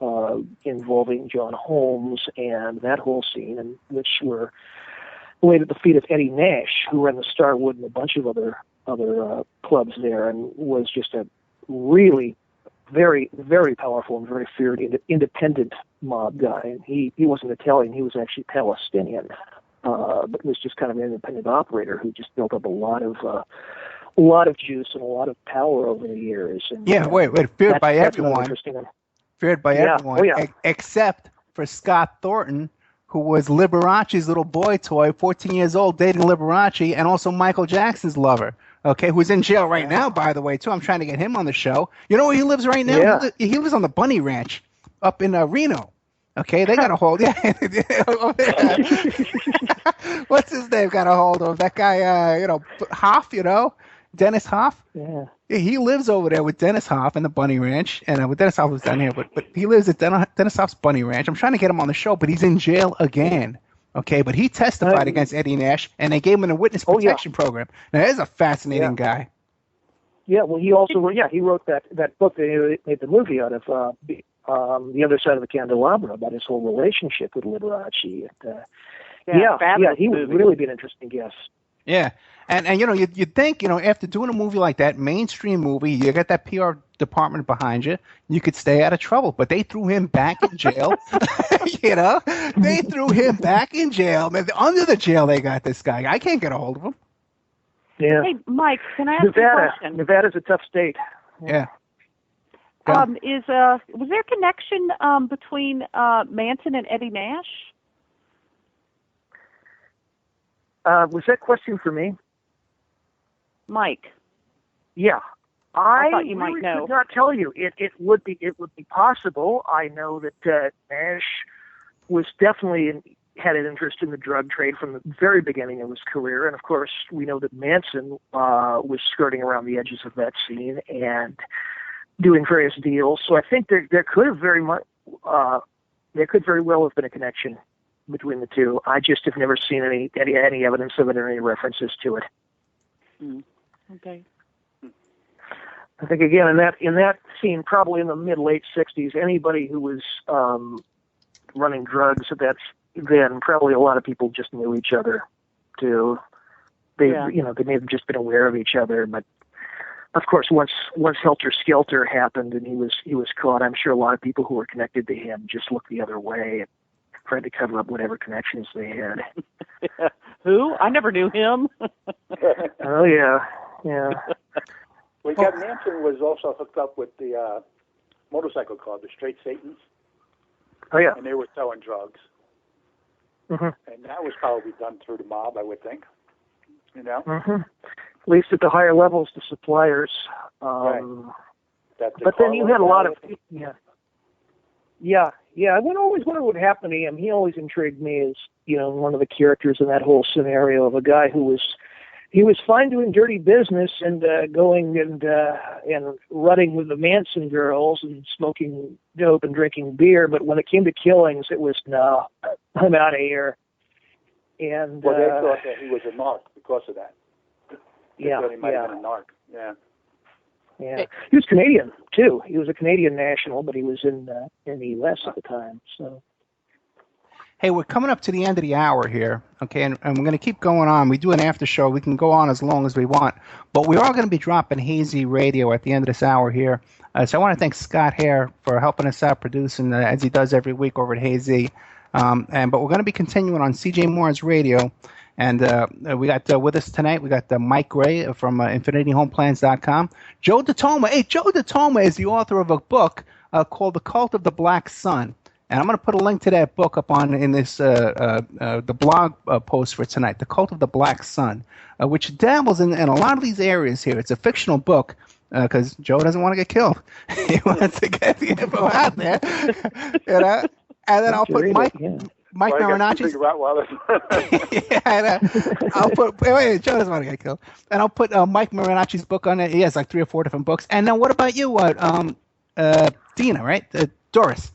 involving John Holmes and that whole scene, and which were laid at the feet of Eddie Nash, who ran the Starwood and a bunch of other clubs there, and was just a really very, very powerful and very feared independent mob guy. And he wasn't Italian; he was actually Palestinian, but was just kind of an independent operator who just built up a lot of juice and a lot of power over the years. And, feared by everyone. Feared by everyone, Oh, yeah. Except for Scott Thornton, who was Liberace's little boy toy, 14 years old, dating Liberace, and also Michael Jackson's lover, okay, who's in jail right now, by the way, too. I'm trying to get him on the show. You know where he lives right now? Yeah. He lives on the Bunny Ranch up in Reno. Okay, they got a hold. Yeah. What's his name? Got a hold of that guy, Hoff, Dennis Hoff. Yeah. He lives over there with Dennis Hoff in the Bunny Ranch, and Dennis Hoff was down here, but he lives at Dennis Hoff's Bunny Ranch. I'm trying to get him on the show, but he's in jail again. Okay, but he testified against Eddie Nash, and they gave him a witness protection program. Now, that's a fascinating guy. Yeah, well, he also he wrote that book that he made the movie out of, The Other Side of the Candelabra, about his whole relationship with Liberace. He would really be an interesting guest. Yeah, and you'd think, after doing a movie like that, mainstream movie, you got that PR department behind you, you could stay out of trouble. But they threw him back in jail. They threw him back in jail. Man, under the jail, they got this guy. I can't get a hold of him. Yeah. Hey, Mike, can I ask you a question? Nevada's a tough state. Yeah. Was there a connection between Manson and Eddie Nash? Was that question for me? Mike. Yeah. I thought you really might know. could not tell you. It would be possible. I know that Nash was definitely had an interest in the drug trade from the very beginning of his career, and of course we know that Manson was skirting around the edges of that scene and doing various deals. So I think there could have very well have been a connection between the two. I just have never seen any evidence of it or any references to it. Okay. I think again in that scene, probably in the mid-late '60s, anybody who was running drugs at that then, probably a lot of people just knew each other too. They may have just been aware of each other, but of course, once Helter Skelter happened and he was caught, I'm sure a lot of people who were connected to him just looked the other way. tried to cover up whatever connections they had. Who? I never knew him. Oh, yeah. Yeah. Well, Manson was also hooked up with the motorcycle club, the Straight Satans. Oh, yeah. And they were selling drugs. Mm-hmm. And that was probably done through the mob, I would think. You know? Mm-hmm. At least at the higher levels, the suppliers. Right. But then you had a lot of people. Yeah. I would always wonder what happened to him. He always intrigued me as, one of the characters in that whole scenario of a guy who was fine doing dirty business and going and rutting with the Manson girls and smoking dope and drinking beer, but when it came to killings, it was, no, I'm out of here. And well, they thought that he was a narc because of that. They thought he might have been a narc. Yeah. Yeah, he was Canadian too. He was a Canadian national, but he was in the U.S. at the time. So, hey, we're coming up to the end of the hour here, okay, and we're going to keep going on. We do an after show. We can go on as long as we want, but we are going to be dropping Hazy Radio at the end of this hour here. So I want to thank Scott Hare for helping us out producing as he does every week over at Hazy. But we're going to be continuing on CJ Moore's Radio. And we got with us tonight, we got Mike Gray from InfinityHomePlans.com. Joe DeToma. Hey, Joe DeToma is the author of a book called The Cult of the Black Sun. And I'm going to put a link to that book up in this the blog post for tonight, The Cult of the Black Sun, which dabbles in a lot of these areas here. It's a fictional book because Joe doesn't want to get killed. He wants to get the info out there. And then I'll put Mike Marinacci's. I'll put. Wait, Joe doesn't want to get killed. And I'll put Mike Marinacci's book on it. He has like 3 or 4 different books. And then what about you, Dina? Right, Doris,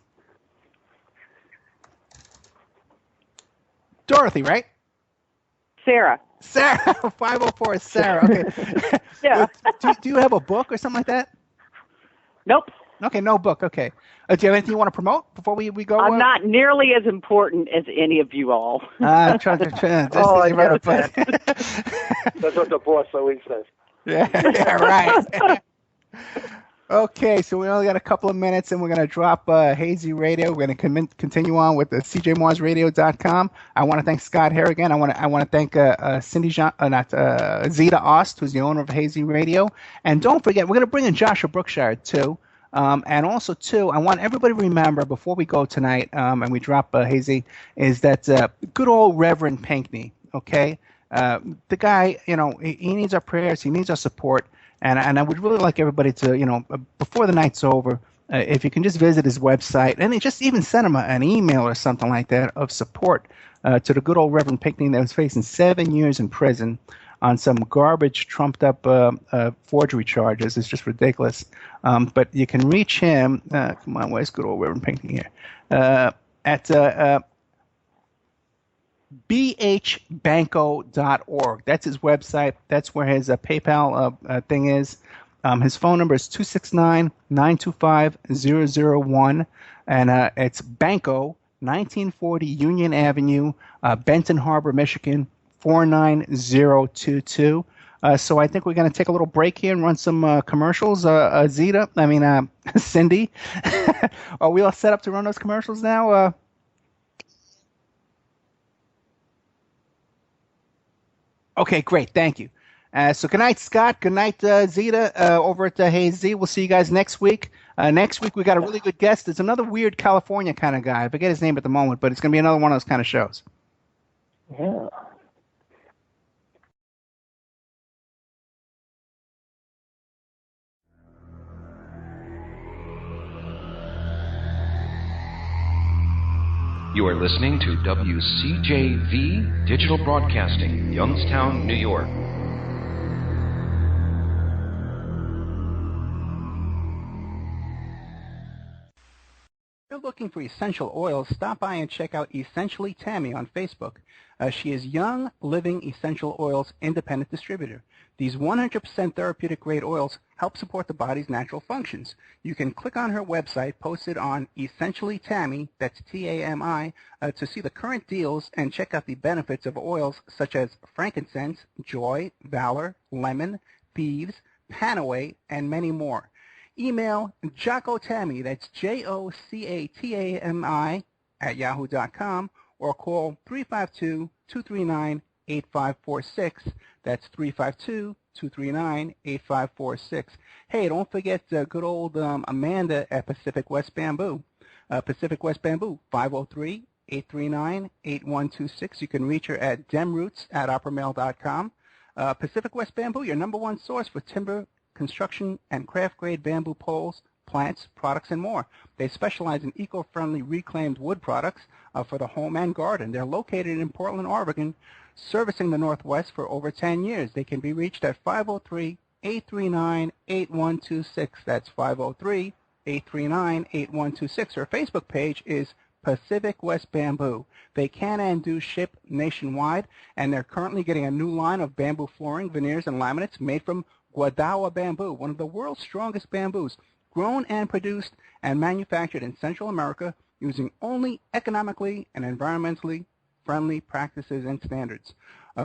Dorothy, right? Sarah. 504 is Sarah. Okay. Yeah. Do you have a book or something like that? Nope. Okay, no book. Okay. Do you have anything you want to promote before we go? I'm not nearly as important as any of you all. I get that. That's what the boss always says. Yeah, right. Okay, so we only got a couple of minutes, and we're going to drop Hazy Radio. We're going to continue on with the CJMarsRadio.com. I want to thank Scott Hare again. I want to thank Zeta Ost, who's the owner of Hazy Radio. And don't forget, we're going to bring in Joshua Brookshire, too. And also, too, I want everybody to remember before we go tonight, and we drop Hazy, is that good old Reverend Pinckney, okay? The guy, he needs our prayers. He needs our support. And I would really like everybody to, before the night's over, if you can just visit his website and just even send him an email or something like that of support to the good old Reverend Pinckney that was facing 7 years in prison on some garbage, trumped-up forgery charges. It's just ridiculous. But you can reach him. Come on, where's good old Reverend Pinckney here? At bhbanco.org. That's his website. That's where his PayPal thing is. His phone number is 269-925-001. And it's Banco, 1940 Union Avenue, Benton Harbor, Michigan, 49022. So I think we're going to take a little break here and run some commercials. Cindy, are we all set up to run those commercials now? Okay, great. Thank you. So good night, Scott. Good night, Zeta, over at Hazy. We'll see you guys next week. Next week, we got a really good guest. It's another weird California kind of guy. I forget his name at the moment, but it's going to be another one of those kind of shows. Yeah. You are listening to WCJV Digital Broadcasting, Youngstown, New York. If you're looking for essential oils, stop by and check out Essentially Tammy on Facebook. She is Young Living Essential Oils Independent Distributor. These 100% therapeutic-grade oils help support the body's natural functions. You can click on her website posted on Essentially Tammy, that's T-A-M-I, to see the current deals and check out the benefits of oils such as frankincense, joy, valor, lemon, thieves, panaway, and many more. Email Jocko Tammy, that's Jocatami, @yahoo.com or call 352-239-8546. That's 352-239-8546. Hey, don't forget good old Amanda at Pacific West Bamboo. Pacific West Bamboo, 503-839-8126. You can reach her at demroots@oppermail.com. Pacific West Bamboo, your #1 source for timber, construction, and craft-grade bamboo poles, plants, products, and more. They specialize in eco-friendly reclaimed wood products for the home and garden. They're located in Portland, Oregon, servicing the Northwest for over 10 years. They can be reached at 503-839-8126. That's 503-839-8126. Her Facebook page is Pacific West Bamboo. They can and do ship nationwide, and they're currently getting a new line of bamboo flooring, veneers, and laminates made from Guadawa bamboo, one of the world's strongest bamboos, grown and produced and manufactured in Central America using only economically and environmentally friendly practices and standards.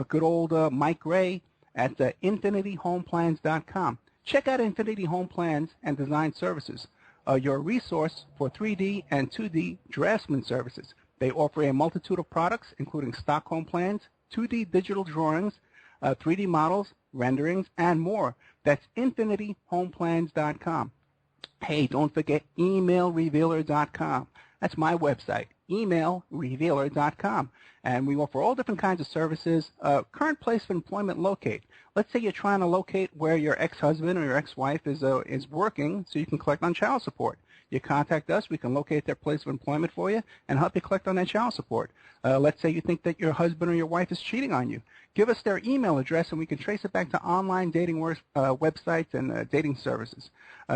Good old Mike Gray at infinityhomeplans.com. Check out Infinity Home Plans and Design Services, your resource for 3D and 2D draftsman services. They offer a multitude of products, including stock home plans, 2D digital drawings, 3D models, renderings, and more. That's infinityhomeplans.com. Hey, don't forget emailrevealer.com. That's my website, emailrevealer.com. And we offer all different kinds of services. Current place of employment locate. Let's say you're trying to locate where your ex-husband or your ex-wife is working so you can collect on child support. You contact us, we can locate their place of employment for you and help you collect on that child support. Let's say you think that your husband or your wife is cheating on you. Give us their email address and we can trace it back to online dating websites and dating services.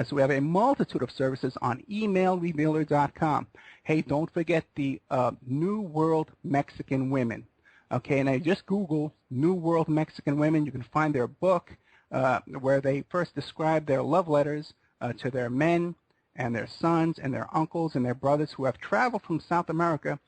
So we have a multitude of services on emailrevealer.com. Hey, don't forget the New World Mexican Women. Okay, now just Google New World Mexican Women. You can find their book where they first describe their love letters to their men and their sons and their uncles and their brothers who have traveled from South America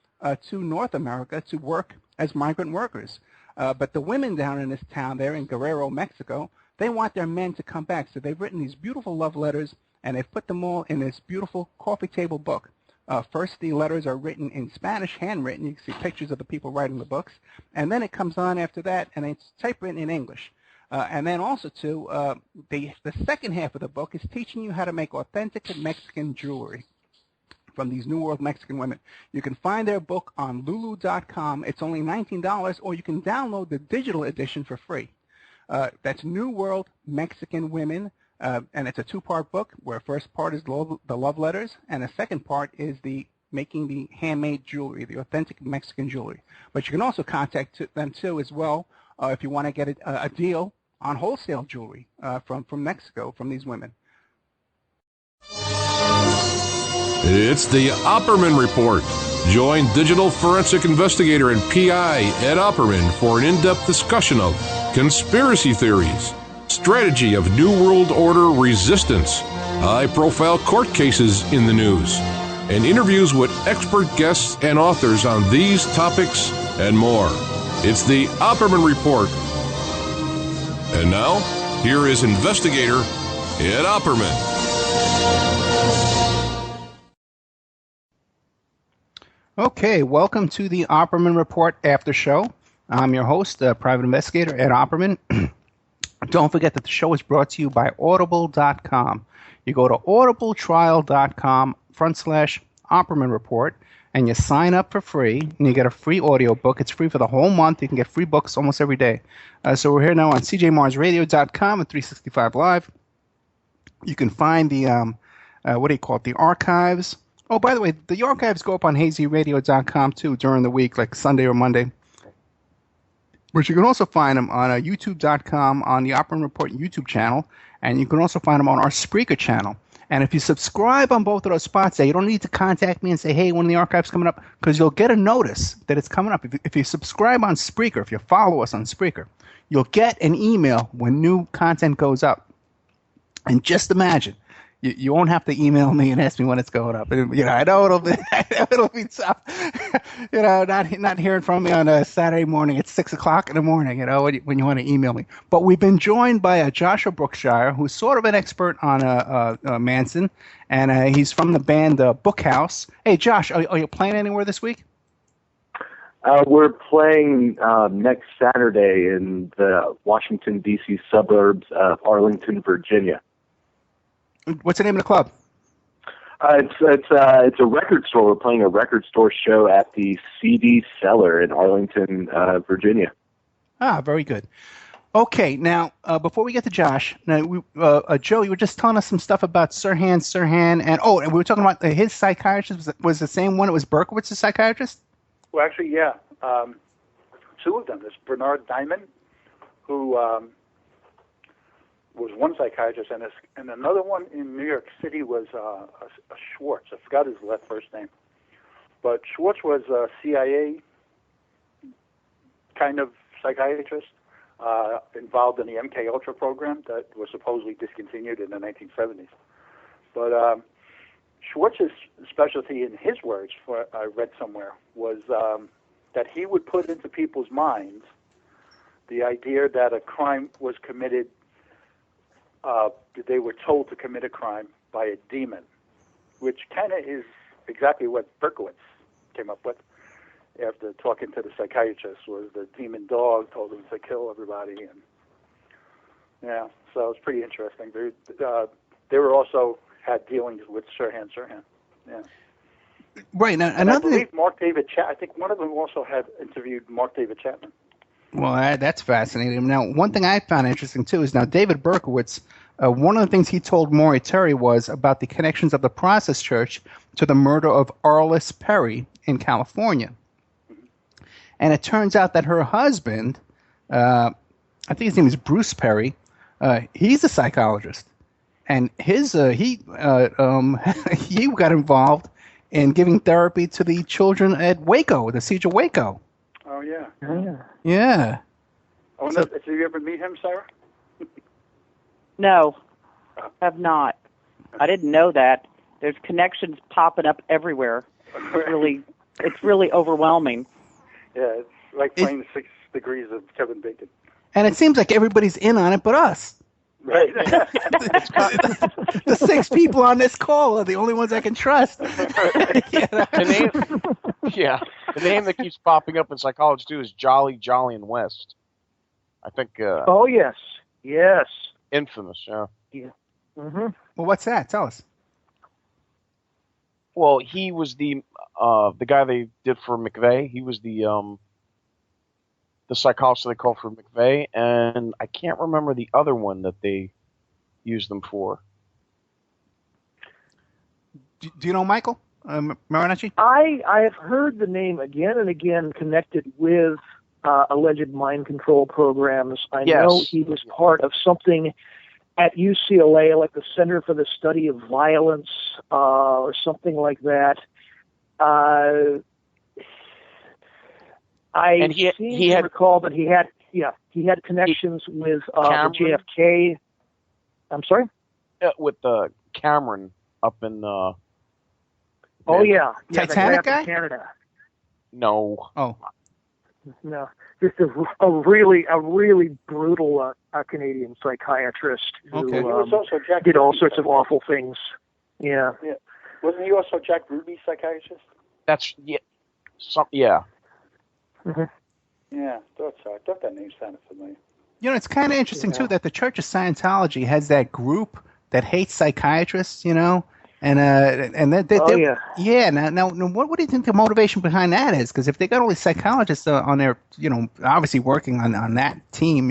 to North America to work as migrant workers. But the women down in this town there in Guerrero, Mexico, they want their men to come back. So they've written these beautiful love letters, and they've put them all in this beautiful coffee table book. First, the letters are written in Spanish, handwritten. You can see pictures of the people writing the books. And then it comes on after that, and it's typewritten in English. And then also, too, the second half of the book is teaching you how to make authentic Mexican jewelry from these New World Mexican women. You can find their book on lulu.com. It's only $19, or you can download the digital edition for free. That's New World Mexican Women, and it's a two-part book where first part is the love letters, and the second part is the making the handmade jewelry, the authentic Mexican jewelry. But you can also contact them, too, as well, if you want to get a deal on wholesale jewelry from Mexico, from these women. It's the Opperman Report. Join digital forensic investigator and PI Ed Opperman for an in-depth discussion of conspiracy theories, strategy of New World Order resistance, high-profile court cases in the news, and interviews with expert guests and authors on these topics and more. It's the Opperman Report. And now, here is investigator Ed Opperman. Okay, welcome to the Opperman Report After Show. I'm your host, private investigator Ed Opperman. Don't forget that the show is brought to you by Audible.com. You go to audibletrial.com/Opperman Report, and you sign up for free, and you get a free audio book. It's free for the whole month. You can get free books almost every day. So we're here now on cjmarsradio.com and 365 Live. You can find the, the archives. Oh, by the way, the archives go up on hazyradio.com, too, during the week, like Sunday or Monday. But you can also find them on youtube.com, on the Opperman Report YouTube channel, and you can also find them on our Spreaker channel. And if you subscribe on both of those spots there, you don't need to contact me and say, hey, when the archive's coming up, because you'll get a notice that it's coming up. If you subscribe on Spreaker, if you follow us on Spreaker, you'll get an email when new content goes up. And just imagine, You won't have to email me and ask me when it's going up. I know it'll be tough. Not hearing from me on a Saturday morning at 6:00 in the morning. When you want to email me. But we've been joined by Joshua Brookshire, who's sort of an expert on Manson, and he's from the band Bookhouse. Hey, Josh, are you playing anywhere this week? We're playing next Saturday in the Washington, D.C. suburbs of Arlington, Virginia. What's the name of the club? It's a record store. We're playing a record store show at the CD Cellar in Arlington, Virginia. Ah, very good. Okay, now before we get to Josh, now Joe, you were just telling us some stuff about Sirhan, and we were talking about his psychiatrist was the same one. It was Berkowitz's psychiatrist. Well, actually, yeah, two of them. There's Bernard Diamond, who was one psychiatrist, and another one in New York City was a Schwartz. I forgot his first name. But Schwartz was a CIA kind of psychiatrist involved in the MK-Ultra program that was supposedly discontinued in the 1970s. But Schwartz's specialty, in his words, I read somewhere, was that he would put into people's minds the idea that a crime was committed, they were told to commit a crime by a demon, which kind of is exactly what Berkowitz came up with after talking to the psychiatrist, was the demon dog told him to kill everybody. And yeah, so it's pretty interesting. They were also had dealings with Sirhan. Yeah. Right. Now, and I believe Mark David Chapman. I think one of them also had interviewed Mark David Chapman. Well, that's fascinating. Now, one thing I found interesting, too, is now David Berkowitz, one of the things he told Maury Terry was about the connections of the Process Church to the murder of Arliss Perry in California. And it turns out that her husband, I think his name is Bruce Perry, he's a psychologist. And he got involved in giving therapy to the children at Waco, the siege of Waco. Oh, yeah. Yeah. Oh, so, did you ever meet him, Sarah? No, have not. I didn't know that. There's connections popping up everywhere. It's really overwhelming. Yeah, it's like playing 6 Degrees of Kevin Bacon. And it seems like everybody's in on it but us. Right. The 6 people on this call are the only ones I can trust. The name that keeps popping up in psychology too is Jolly and West. I think. Oh yes. Infamous, yeah. Mm-hmm. Well, what's that? Tell us. Well, he was the guy they did for McVeigh. He was the psychologist they called for McVeigh, and I can't remember the other one that they used them for. Do you know Michael Marinacci? I have heard the name again and again connected with alleged mind control programs. I know he was part of something at UCLA, like the Center for the Study of Violence, or something like that. I recall that he had connections with the JFK. I'm sorry? With Cameron up in Titanic guy? Canada. No. Oh. No, just a really brutal Canadian psychiatrist who did all sorts of awful things. Yeah. Wasn't he also Jack Ruby's psychiatrist? Yeah. Mm-hmm. Yeah, thought so. I thought that name sounded familiar. It's kind of interesting too that the Church of Scientology has that group that hates psychiatrists. Now what do you think the motivation behind that is? Because if they got all these psychologists on their, obviously working on that team,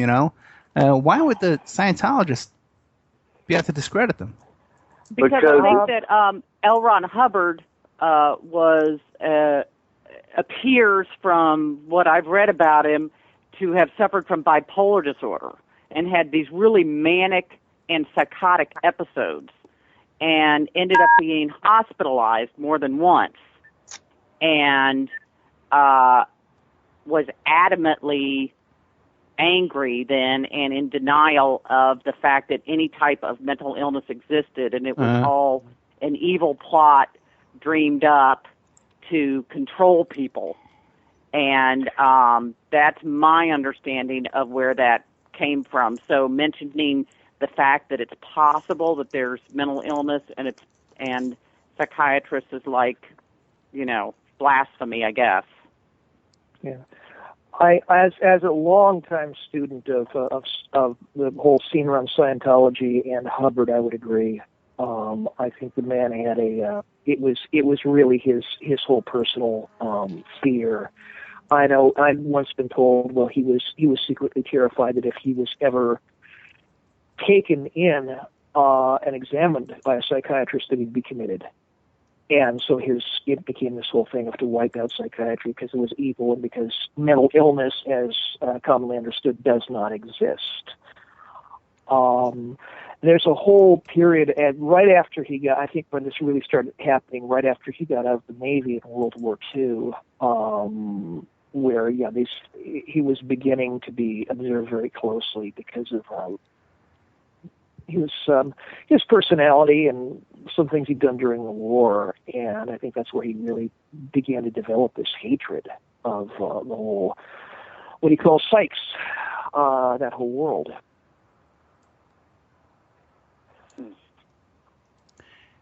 why would the Scientologists be out to discredit them? Because I think that L. Ron Hubbard appears, from what I've read about him, to have suffered from bipolar disorder and had these really manic and psychotic episodes, and ended up being hospitalized more than once, and was adamantly angry then and in denial of the fact that any type of mental illness existed, and it was all an evil plot dreamed up to control people. And that's my understanding of where that came from. So mentioning the fact that it's possible that there's mental illness and psychiatrists is like, blasphemy, I guess. Yeah. As a longtime student of the whole scene around Scientology and Hubbard, I would agree. I think the man had it was really his whole personal fear. I know I'd once been told, well, he was secretly terrified that if he was ever taken in and examined by a psychiatrist, that he'd be committed. And so it became this whole thing of to wipe out psychiatry because it was evil and because mental illness, as commonly understood, does not exist. There's a whole period, and right after he got, I think when this really started happening, right after he got out of the Navy in World War II, where he was beginning to be observed very closely because of his personality and some things he'd done during the war, and I think that's where he really began to develop this hatred of the whole, what he calls psychs, that whole world.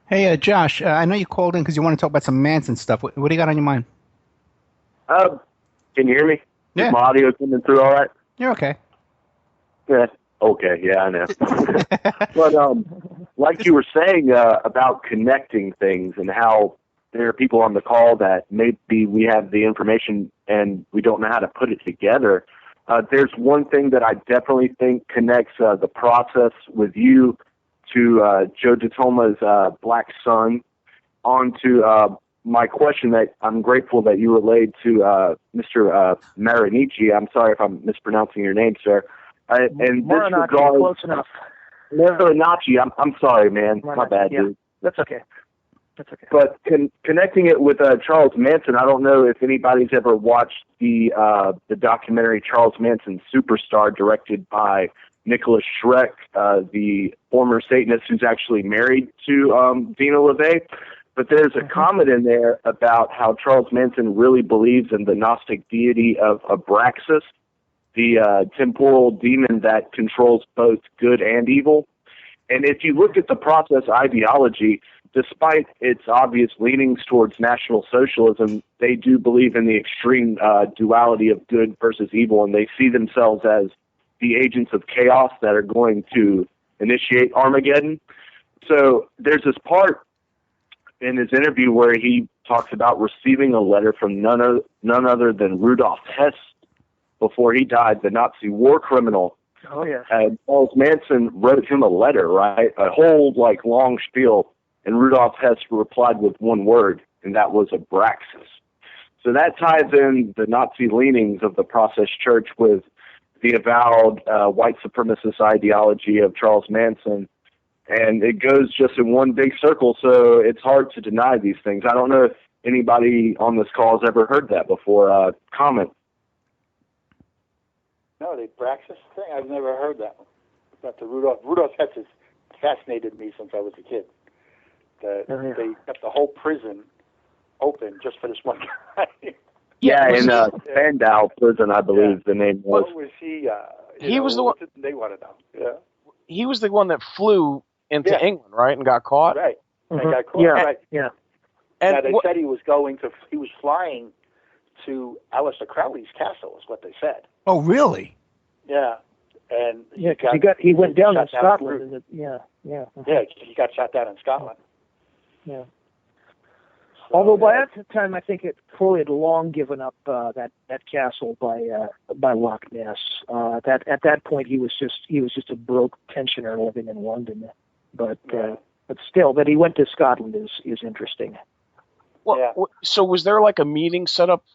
Hey, Josh, I know you called in because you want to talk about some Manson stuff. What do you got on your mind? Can you hear me? Yeah. Is my audio coming through all right? You're okay. Yeah. Okay, yeah, I know. But like you were saying about connecting things and how there are people on the call that maybe we have the information and we don't know how to put it together, there's one thing that I definitely think connects the process with you to Joe DiToma's Black Sun onto my question that I'm grateful that you relayed to Mr. Marinici. I'm sorry if I'm mispronouncing your name, sir. And this regard, close enough. Marinici, I'm sorry, man. My bad, yeah. dude. That's okay. But connecting it with Charles Manson, I don't know if anybody's ever watched the documentary Charles Manson Superstar, directed by Nicholas Schreck, the former Satanist who's actually married to Dina LaVey. But there's a comment in there about how Charles Manson really believes in the Gnostic deity of Abraxas, the temporal demon that controls both good and evil. And if you look at the process ideology, despite its obvious leanings towards National Socialism, they do believe in the extreme duality of good versus evil, and they see themselves as the agents of chaos that are going to initiate Armageddon. So there's this part in his interview where he talks about receiving a letter from none other than Rudolf Hess before he died, the Nazi war criminal. Oh, yes. And Charles Manson wrote him a letter, right? A whole, long spiel. And Rudolf Hess replied with one word, and that was Abraxas. So that ties in the Nazi leanings of the Process Church with the avowed white supremacist ideology of Charles Manson. And it goes just in one big circle, so it's hard to deny these things. I don't know if anybody on this call has ever heard that before. Comment. No, the Abraxas thing, I've never heard that one. About the Rudolf Hess has fascinated me since I was a kid. They kept the whole prison open just for this one guy. Yeah, in Spandau prison, I believe the name was. What was he? He was the one. They want to know. Yeah. He was the one that flew into England, right, and got caught. Right. Mm-hmm. And got caught. Yeah. Right. Yeah. And they said he was flying to Aleister Crowley's castle, is what they said. Oh, really? Yeah. And he went down in Scotland. Yeah, he got shot down in Scotland. Yeah. So, although by that time, I think it Crowley had long given up that castle by Loch Ness. At that point, he was just a broke pensioner living in London. But still, that he went to Scotland is interesting. Well, so was there like a meeting set up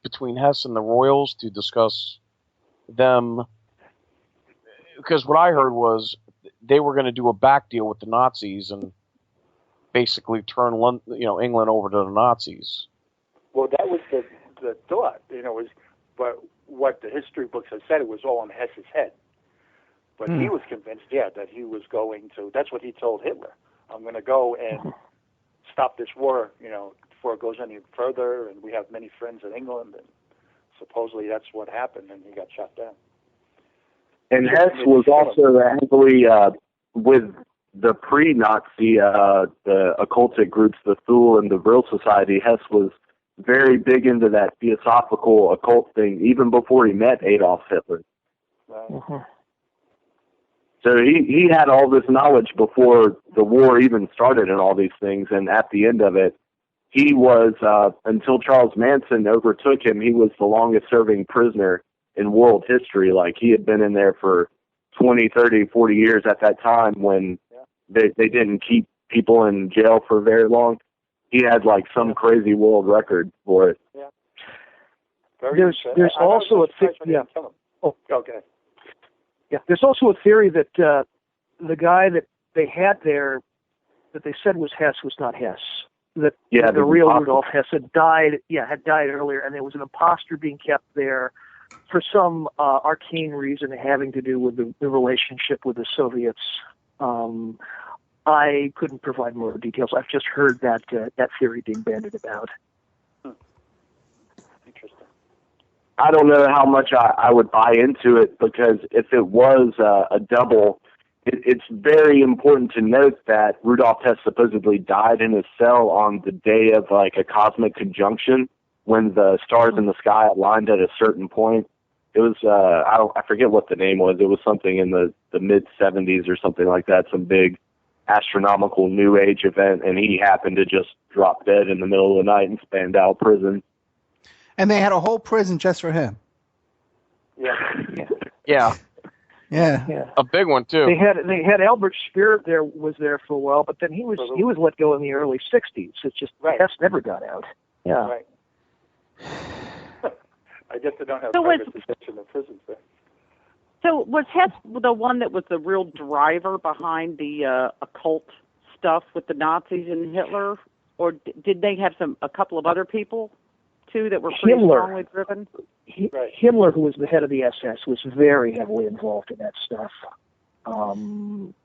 between Hess and the Royals to discuss them? Because what I heard was they were going to do a back deal with the Nazis and basically turn England over to the Nazis. Well, that was the thought. Was But what the history books have said, it was all in Hess's head. But he was convinced, that he was going to. That's what he told Hitler. I'm going to go and stop this war, before it goes any further. And we have many friends in England, and supposedly that's what happened, and he got shot down. And Hess was also heavily with the pre-Nazi, the occultic groups, the Thule and the Vril Society. Hess was very big into that theosophical occult thing, even before he met Adolf Hitler. Right. So he had all this knowledge before the war even started and all these things, and at the end of it, he was, until Charles Manson overtook him, he was the longest-serving prisoner in world history. Like, he had been in there for 20, 30, 40 years at that time when they didn't keep people in jail for very long. He had, like, some crazy world record for it. Yeah. There's also a okay. Yeah, there's also a theory that the guy that they had there, that they said was Hess, was not Hess. That the real Rudolf Hess had died earlier, and there was an imposter being kept there for some arcane reason having to do with the relationship with the Soviets. I couldn't provide more details. I've just heard that theory being bandied about. Interesting. I don't know how much I would buy into it, because if it was a double, it's very important to note that Rudolf Hess supposedly died in his cell on the day of like a cosmic conjunction when the stars in the sky aligned at a certain point. It was I forget what the name was. It was something in the mid 70s or something like that, some big astronomical New Age event, and he happened to just drop dead in the middle of the night in Spandau prison. And they had a whole prison just for him. Yeah. A big one too. They had Albert Speer was there for a while, but then he was let go in the early '60s. It's just Hess never got out. Yeah. Right. I guess they don't have private detention in prisons there. So was Hess the one that was the real driver behind the occult stuff with the Nazis and Hitler, or did they have a couple of other people too that were pretty strongly driven? Himmler, who was the head of the SS, was very heavily involved in that stuff.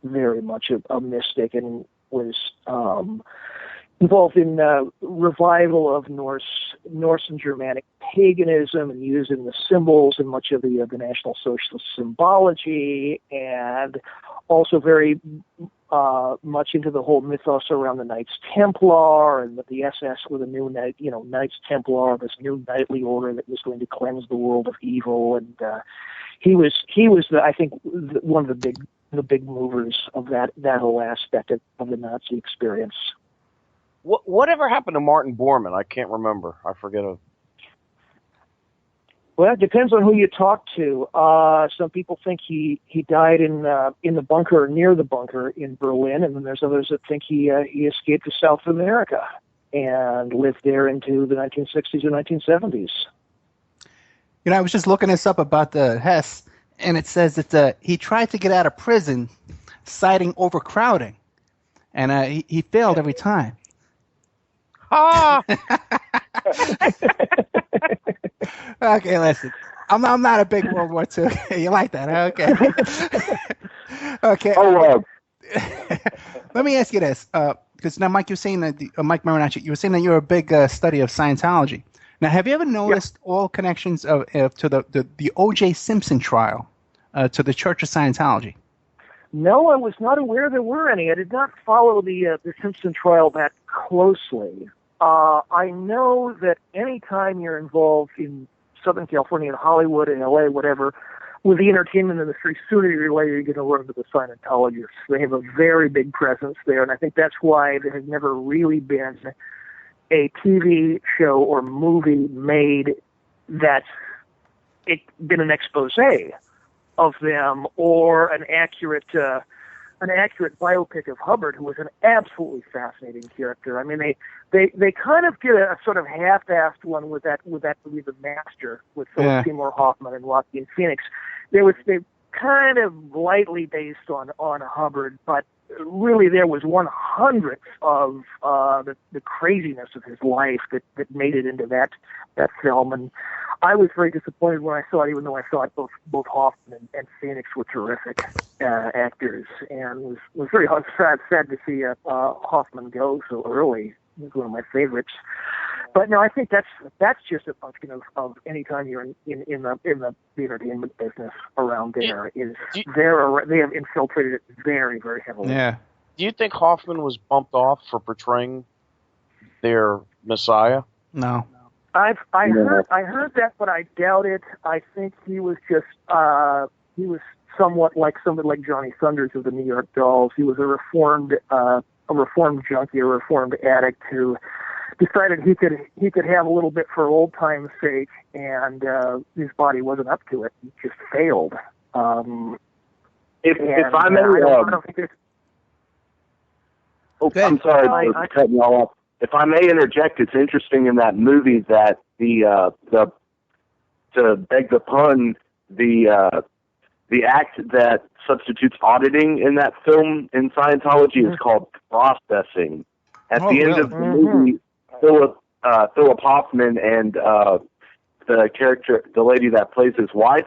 Very much a mystic, and was involved in revival of Norse and Germanic paganism, and using the symbols and much of the National Socialist symbology, and also very much into the whole mythos around the Knights Templar, and that the SS were the new Knights Templar, this new knightly order that was going to cleanse the world of evil. And he was I think one of the big movers of that whole aspect of the Nazi experience. Whatever happened to Martin Bormann? I can't remember. I forget. Well, it depends on who you talk to. Some people think he died in the bunker, near the bunker in Berlin, and then there's others that think he escaped to South America and lived there into the 1960s or 1970s. I was just looking this up about the Hess, and it says that he tried to get out of prison, citing overcrowding, and he failed every time. Okay, listen. I'm not a big World War II. You like that? Okay. Okay. Let me ask you this, because now, Mike, you're saying that Mike Marinacci, you were saying that you're a big study of Scientology. Now, have you ever noticed all connections to the O.J. Simpson trial to the Church of Scientology? No, I was not aware there were any. I did not follow the Simpson trial that closely. I know that any time you're involved in Southern California, in Hollywood, in LA, whatever, with the entertainment industry, sooner or later you're going to run into the Scientologists. They have a very big presence there, and I think that's why there has never really been a TV show or movie made that's been an expose of them, or an accurate biopic of Hubbard, who was an absolutely fascinating character. I mean, they kind of did a sort of half-assed one with that movie, The Master, with Philip Seymour Hoffman and Joaquin Phoenix. They kind of lightly based on Hubbard, but really there was 1/100th of the craziness of his life that made it into that film. And I was very disappointed when I saw it, even though I thought both Hoffman and Phoenix were terrific actors, and was very sad to see Hoffman go so early. He was one of my favorites. But no, I think that's just a function of any time you're in the entertainment business around there. They have infiltrated it very, very heavily. Yeah. Do you think Hoffman was bumped off for portraying their Messiah? No. I heard that, but I doubt it. I think he was just he was somewhat like somebody like Johnny Thunders of the New York Dolls. He was a reformed junkie, a reformed addict who decided he could have a little bit for old time's sake, and his body wasn't up to it. He just failed. If I may, I'm sorry for cutting you all off. If I may interject, it's interesting in that movie that the to beg the pun, the act that substitutes auditing in that film in Scientology is called processing. At the end of the movie, Philip Hoffman and the lady that plays his wife,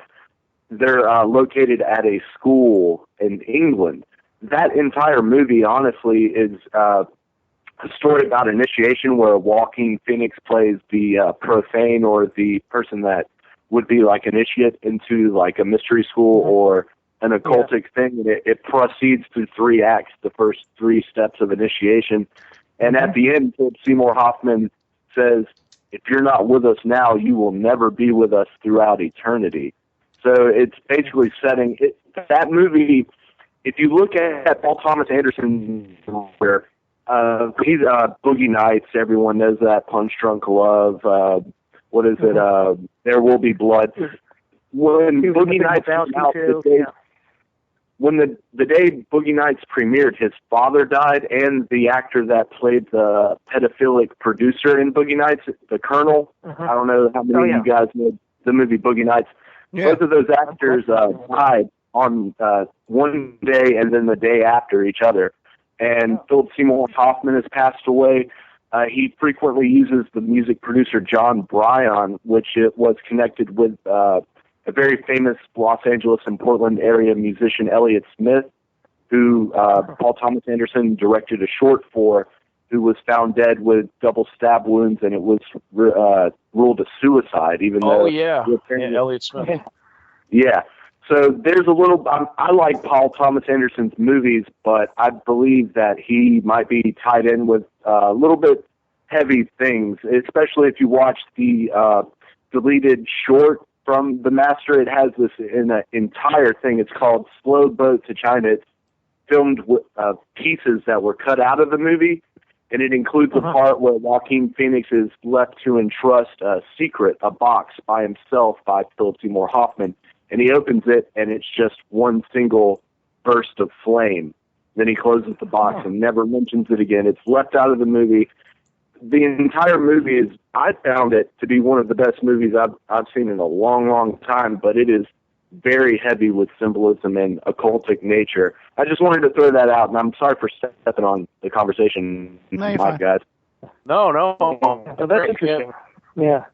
they're located at a school in England. That entire movie, honestly, is a story about initiation where Joaquin Phoenix plays the profane or the person that would be like initiate into like a mystery school or an occultic thing. And it proceeds through 3 acts, the first 3 steps of initiation. And at the end, Philip Seymour Hoffman says, if you're not with us now, you will never be with us throughout eternity. So it's basically setting it. That movie, if you look at Paul Thomas Anderson's career, he's Boogie Nights. Everyone knows that. Punch Drunk Love. What is it? There Will Be Blood. When Boogie Nights came out, when the day Boogie Nights premiered, his father died, and the actor that played the pedophilic producer in Boogie Nights, the Colonel. I don't know how many of you guys know the movie Boogie Nights. Both of those actors died on one day and then the day after each other. And Philip Seymour Hoffman has passed away. He frequently uses the music producer John Bryan, which was connected with a very famous Los Angeles and Portland area musician, Elliott Smith, who Paul Thomas Anderson directed a short for, who was found dead with double stab wounds, and it was ruled a suicide, even though... Elliott Smith. Yeah. So there's a little... I like Paul Thomas Anderson's movies, but I believe that he might be tied in with a little bit heavy things, especially if you watch the deleted short from The Master. It has this in an entire thing. It's called Slow Boat to China. It's filmed with pieces that were cut out of the movie, and it includes a part where Joaquin Phoenix is left to entrust a secret, a box by himself by Philip Seymour Hoffman. And he opens it, and it's just one single burst of flame. Then he closes the box and never mentions it again. It's left out of the movie. The entire movie is, I found it to be one of the best movies I've seen in a long, long time, but it is very heavy with symbolism and occultic nature. I just wanted to throw that out, and I'm sorry for stepping on the conversation, guys. No. That's interesting. Yeah.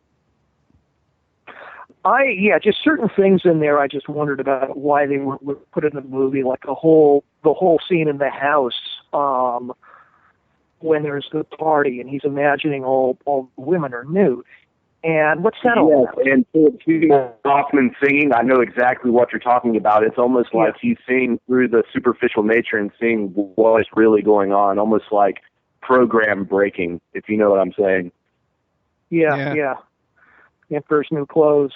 Just certain things in there I just wondered about why they were put in the movie, like the whole scene in the house when there's the party and he's imagining all the women are nude. And what's that all about? And Philip Hoffman singing, I know exactly what you're talking about. It's almost like he's seeing through the superficial nature and seeing what is really going on, almost like program breaking, if you know what I'm saying. Yeah. Emperor's New Clothes.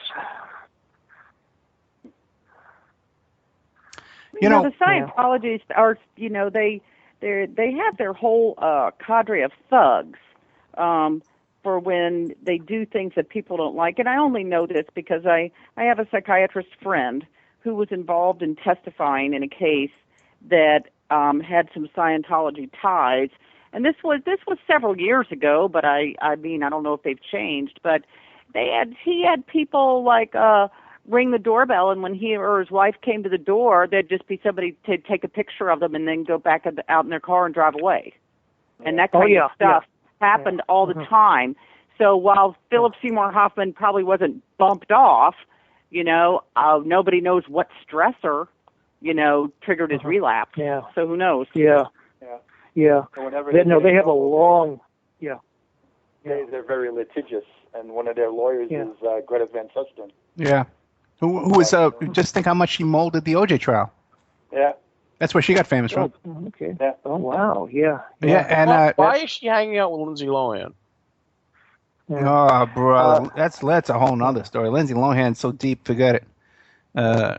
The Scientologists are, they have their whole cadre of thugs for when they do things that people don't like. And I only know this because I have a psychiatrist friend who was involved in testifying in a case that had some Scientology ties. And this was several years ago, but I mean, I don't know if they've changed, but he had people like ring the doorbell, and when he or his wife came to the door, there'd just be somebody to take a picture of them and then go back out in their car and drive away. And that kind of stuff happened all the time. So while Philip Seymour Hoffman probably wasn't bumped off, nobody knows what stressor, triggered his relapse. Yeah. So who knows? Yeah. So whenever They have a long. They're very litigious, and one of their lawyers is Greta Van Susteren. Yeah. Who was, just think how much she molded the OJ trial. Yeah. That's where she got famous from. Oh, okay. Yeah. Oh, wow. Yeah. Yeah, and why is she hanging out with Lindsay Lohan? Oh, bro, that's a whole nother story. Lindsay Lohan's so deep, forget it. Yeah,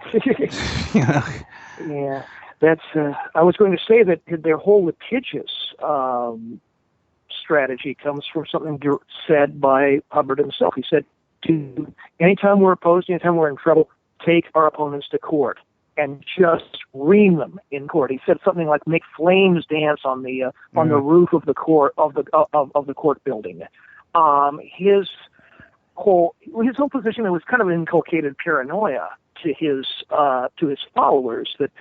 that's. I was going to say that their whole litigious strategy comes from something said by Hubbard himself. He said, anytime we're opposed, anytime we're in trouble, take our opponents to court and just ream them in court. He said something like make flames dance on the roof of the court of the court building. His whole position, it was kind of inculcated paranoia to his followers that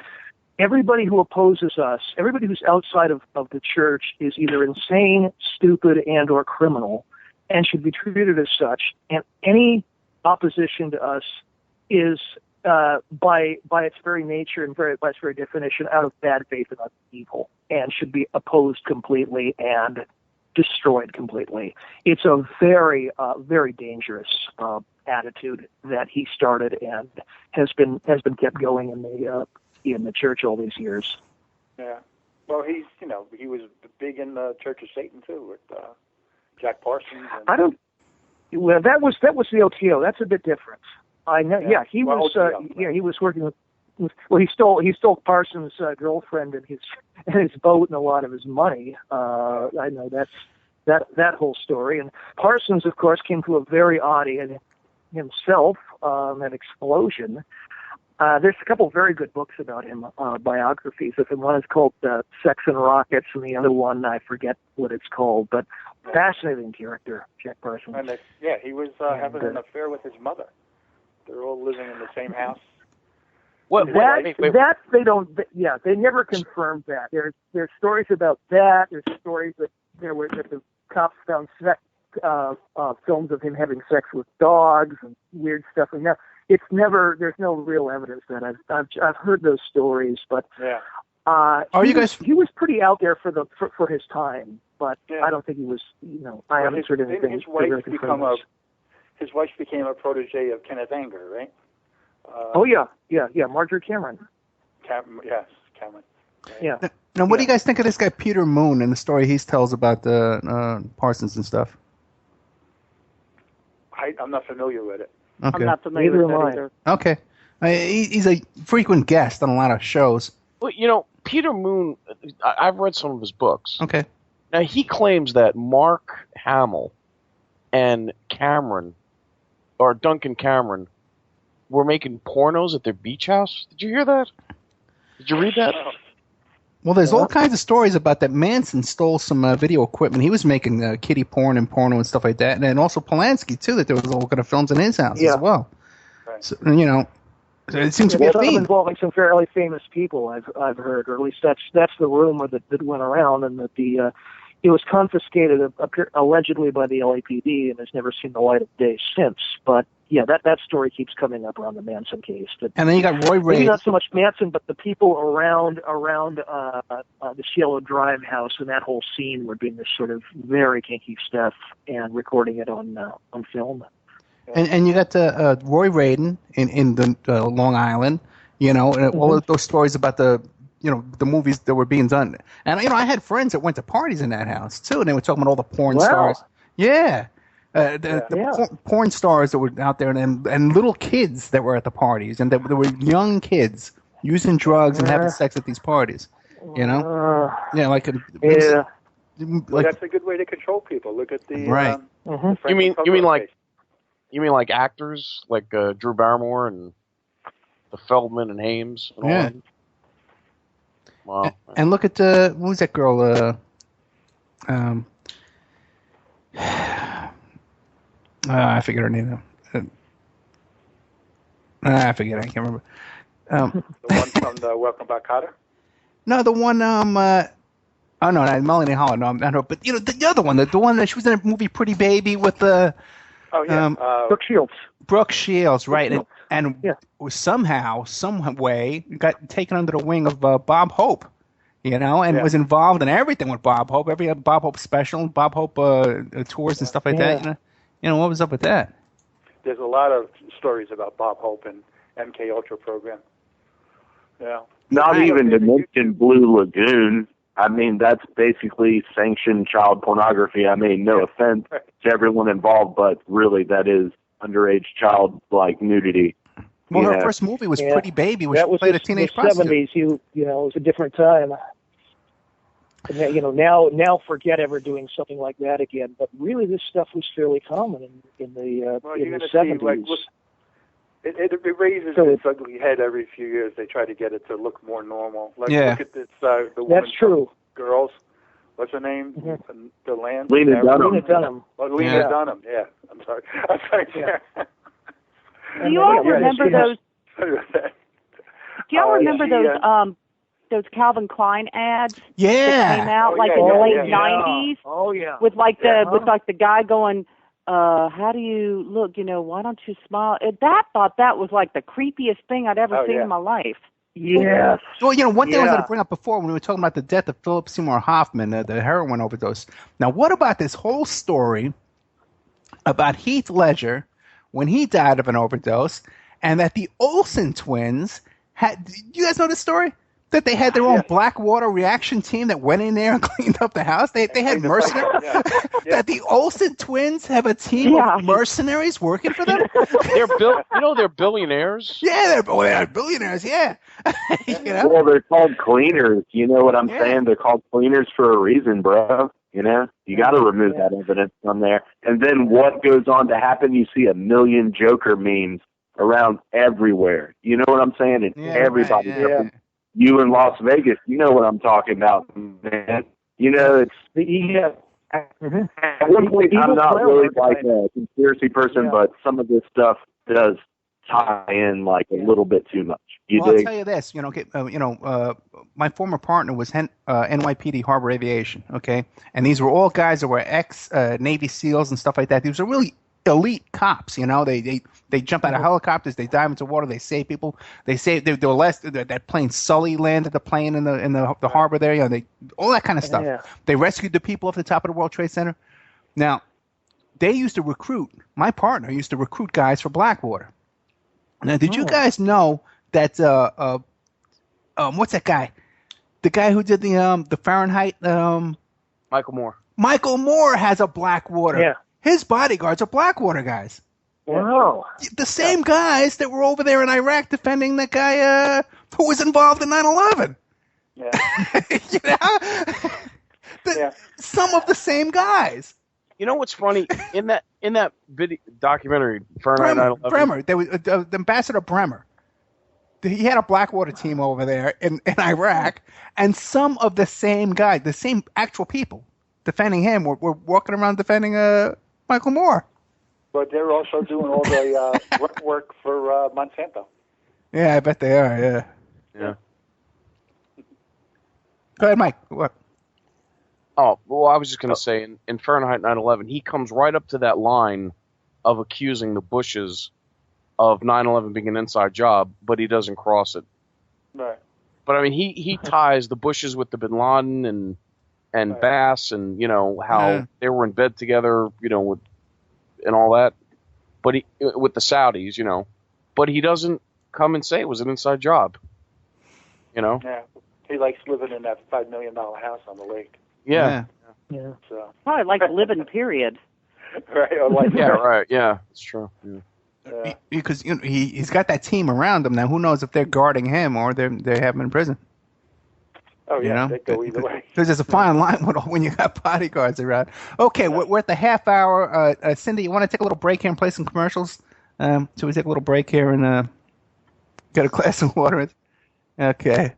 everybody who opposes us, everybody who's outside of the church is either insane, stupid, and or criminal, and should be treated as such. And any opposition to us is by its very nature and by its very definition out of bad faith and out of evil, and should be opposed completely and destroyed completely. It's a very, very dangerous attitude that he started and has been kept going in the church all these years. Yeah. Well, he was big in the Church of Satan too, with Jack Parsons. Well, that was the OTO. That's a bit different. I know. Yeah, he was. He was working with. Well, he stole Parsons' girlfriend and his boat and a lot of his money. I know that whole story. And Parsons, of course, came to a very odd end himself. An explosion. There's a couple of very good books about him, biographies of him. One is called Sex and Rockets, and the other one I forget what it's called. But fascinating character, Jack Parsons. And he was having an affair with his mother. They're all living in the same house. They don't. They never confirmed that. There's stories about that. There's stories that the cops found films of him having sex with dogs and weird stuff. And it's never. There's no real evidence that I've heard those stories, but he was pretty out there for his time. But I don't think he was. I haven't heard anything. His wife became a protege of Kenneth Anger, right? Marjorie Cameron. Cameron. Yeah. Now, what do you guys think of this guy Peter Moon and the story he tells about Parsons and stuff? I'm not familiar with it. Okay. I'm not familiar with that either. Okay. He's a frequent guest on a lot of shows. Well, Peter Moon, I've read some of his books. Okay. Now, he claims that Mark Hamill and Duncan Cameron, were making pornos at their beach house. Did you hear that? Did you read that? Well, there's all kinds of stories about that. Manson stole some video equipment. He was making kiddie porn and porno and stuff like that. And then also Polanski, too, that there was all kind of films in his house as well. Right. So, it seems to be a theme. Involving some fairly famous people, I've heard, or at least that's the rumor that went around, and that it was confiscated allegedly by the LAPD and has never seen the light of day since. But yeah, that story keeps coming up around the Manson case. And then you got Roy Ray. Maybe not so much Manson, but the people around the Cielo Drive house and that whole scene were doing this sort of very kinky stuff and recording it on film. And you got Roy Radin in the Long Island, and all of those stories about the movies that were being done. And I had friends that went to parties in that house too, and they were talking about all the porn stars. Yeah. Porn stars that were out there, and little kids that were at the parties, and there were young kids using drugs and having sex at these parties. Well, that's a good way to control people. Look at the right. You mean like actors like Drew Barrymore and the Feldman and Hames and all that? Wow. And look at what was that girl? I forget her name now. I forget. I can't remember. The one from the Welcome Back, Kotter? No, the one. Oh no, not Melanie Hollow. No, not her. But the other one, the one that she was in a movie Pretty Baby with the. Oh yeah, Brooke Shields. Brooke Shields, right? Brooke And yeah. somehow, some way, got taken under the wing of Bob Hope. And was involved in everything with Bob Hope, every Bob Hope special, Bob Hope tours and stuff like that. What was up with that? There's a lot of stories about Bob Hope and MK Ultra program. Yeah. Not even to mention Blue Lagoon. I mean, that's basically sanctioned child pornography. I mean, no offense to everyone involved, but really that is underage child nudity. Well, her first movie was Pretty Baby, which played a teenage prostitute. 70s. It was a different time. And, now forget ever doing something like that again. But really, this stuff was fairly common in the 70s. It raises its ugly head every few years. They try to get it to look more normal. Look at this. The woman That's true. Girls. What's her name? Mm-hmm. The land. Lena Dunham. Lena Dunham. Yeah. I'm sorry. Yeah. Do you all remember those? Do y'all remember those Calvin Klein ads? Yeah. That came out in the late 90s. Oh yeah. With the guy going, how do you look? Why don't you smile? Thought that was like the creepiest thing I'd ever seen in my life. Yes. Well, one thing I was going to bring up before when we were talking about the death of Philip Seymour Hoffman, the heroin overdose. Now, what about this whole story about Heath Ledger when he died of an overdose, and that the Olsen twins had? Do you guys know this story? That they had their own Blackwater reaction team that went in there and cleaned up the house. They had mercenaries. That the Olsen twins have a team of mercenaries working for them. They're billionaires. Yeah, they're billionaires. Yeah. Well, they're called cleaners. You know what I'm saying? They're called cleaners for a reason, bro. You got to remove that evidence from there. And then what goes on to happen? You see a million Joker memes around everywhere. You know what I'm saying? And everybody. Right, You in Las Vegas, you know what I'm talking about, man. It's at one point I'm not really like a conspiracy person, but some of this stuff does tie in a little bit too much. I'll tell you this, my former partner was NYPD Harbor Aviation, okay, and these were all guys that were ex Navy SEALs and stuff like that. These were really elite cops, they jump out of helicopters, they dive into water, they save people. They save that plane Sully landed the plane in the harbor there, all that kind of stuff. Yeah. They rescued the people off the top of the World Trade Center. Now, they used to recruit. My partner used to recruit guys for Blackwater. Now, did you guys know that what's that guy? The guy who did the Fahrenheit Michael Moore. Michael Moore has a Blackwater. Yeah. His bodyguards are Blackwater guys. Wow. The same guys that were over there in Iraq defending that guy who was involved in 9/11. Yeah. Some of the same guys. You know what's funny? In that video documentary, Fahrenheit 9/11. Bremer. There was the Ambassador Bremer. He had a Blackwater team over there in Iraq, and some of the same guys, the same actual people defending him, were walking around defending Michael Moore. But they're also doing all the work for Monsanto. Yeah, I bet they are, Yeah. Go ahead, Mike. What? Oh, well, I was just going to say, in Fahrenheit 9/11, he comes right up to that line of accusing the Bushes of 9/11 being an inside job, but he doesn't cross it. Right. But, I mean, he ties the Bushes with the Bin Laden and Bass and, how they were in bed together, with and all that, but with the Saudis, but he doesn't come and say it was an inside job, Yeah, he likes living in that $5 million house on the lake. Yeah. So probably like living, period. Right. Right. Yeah, it's true. Yeah. Because he's got that team around him now. Who knows if they're guarding him or they have him in prison? Oh yeah, they go either way. Because there's a fine line when you got bodyguards around. Okay, we're at the half hour. Cindy, you want to take a little break here and play some commercials? So we take a little break here and get a glass of water. Okay.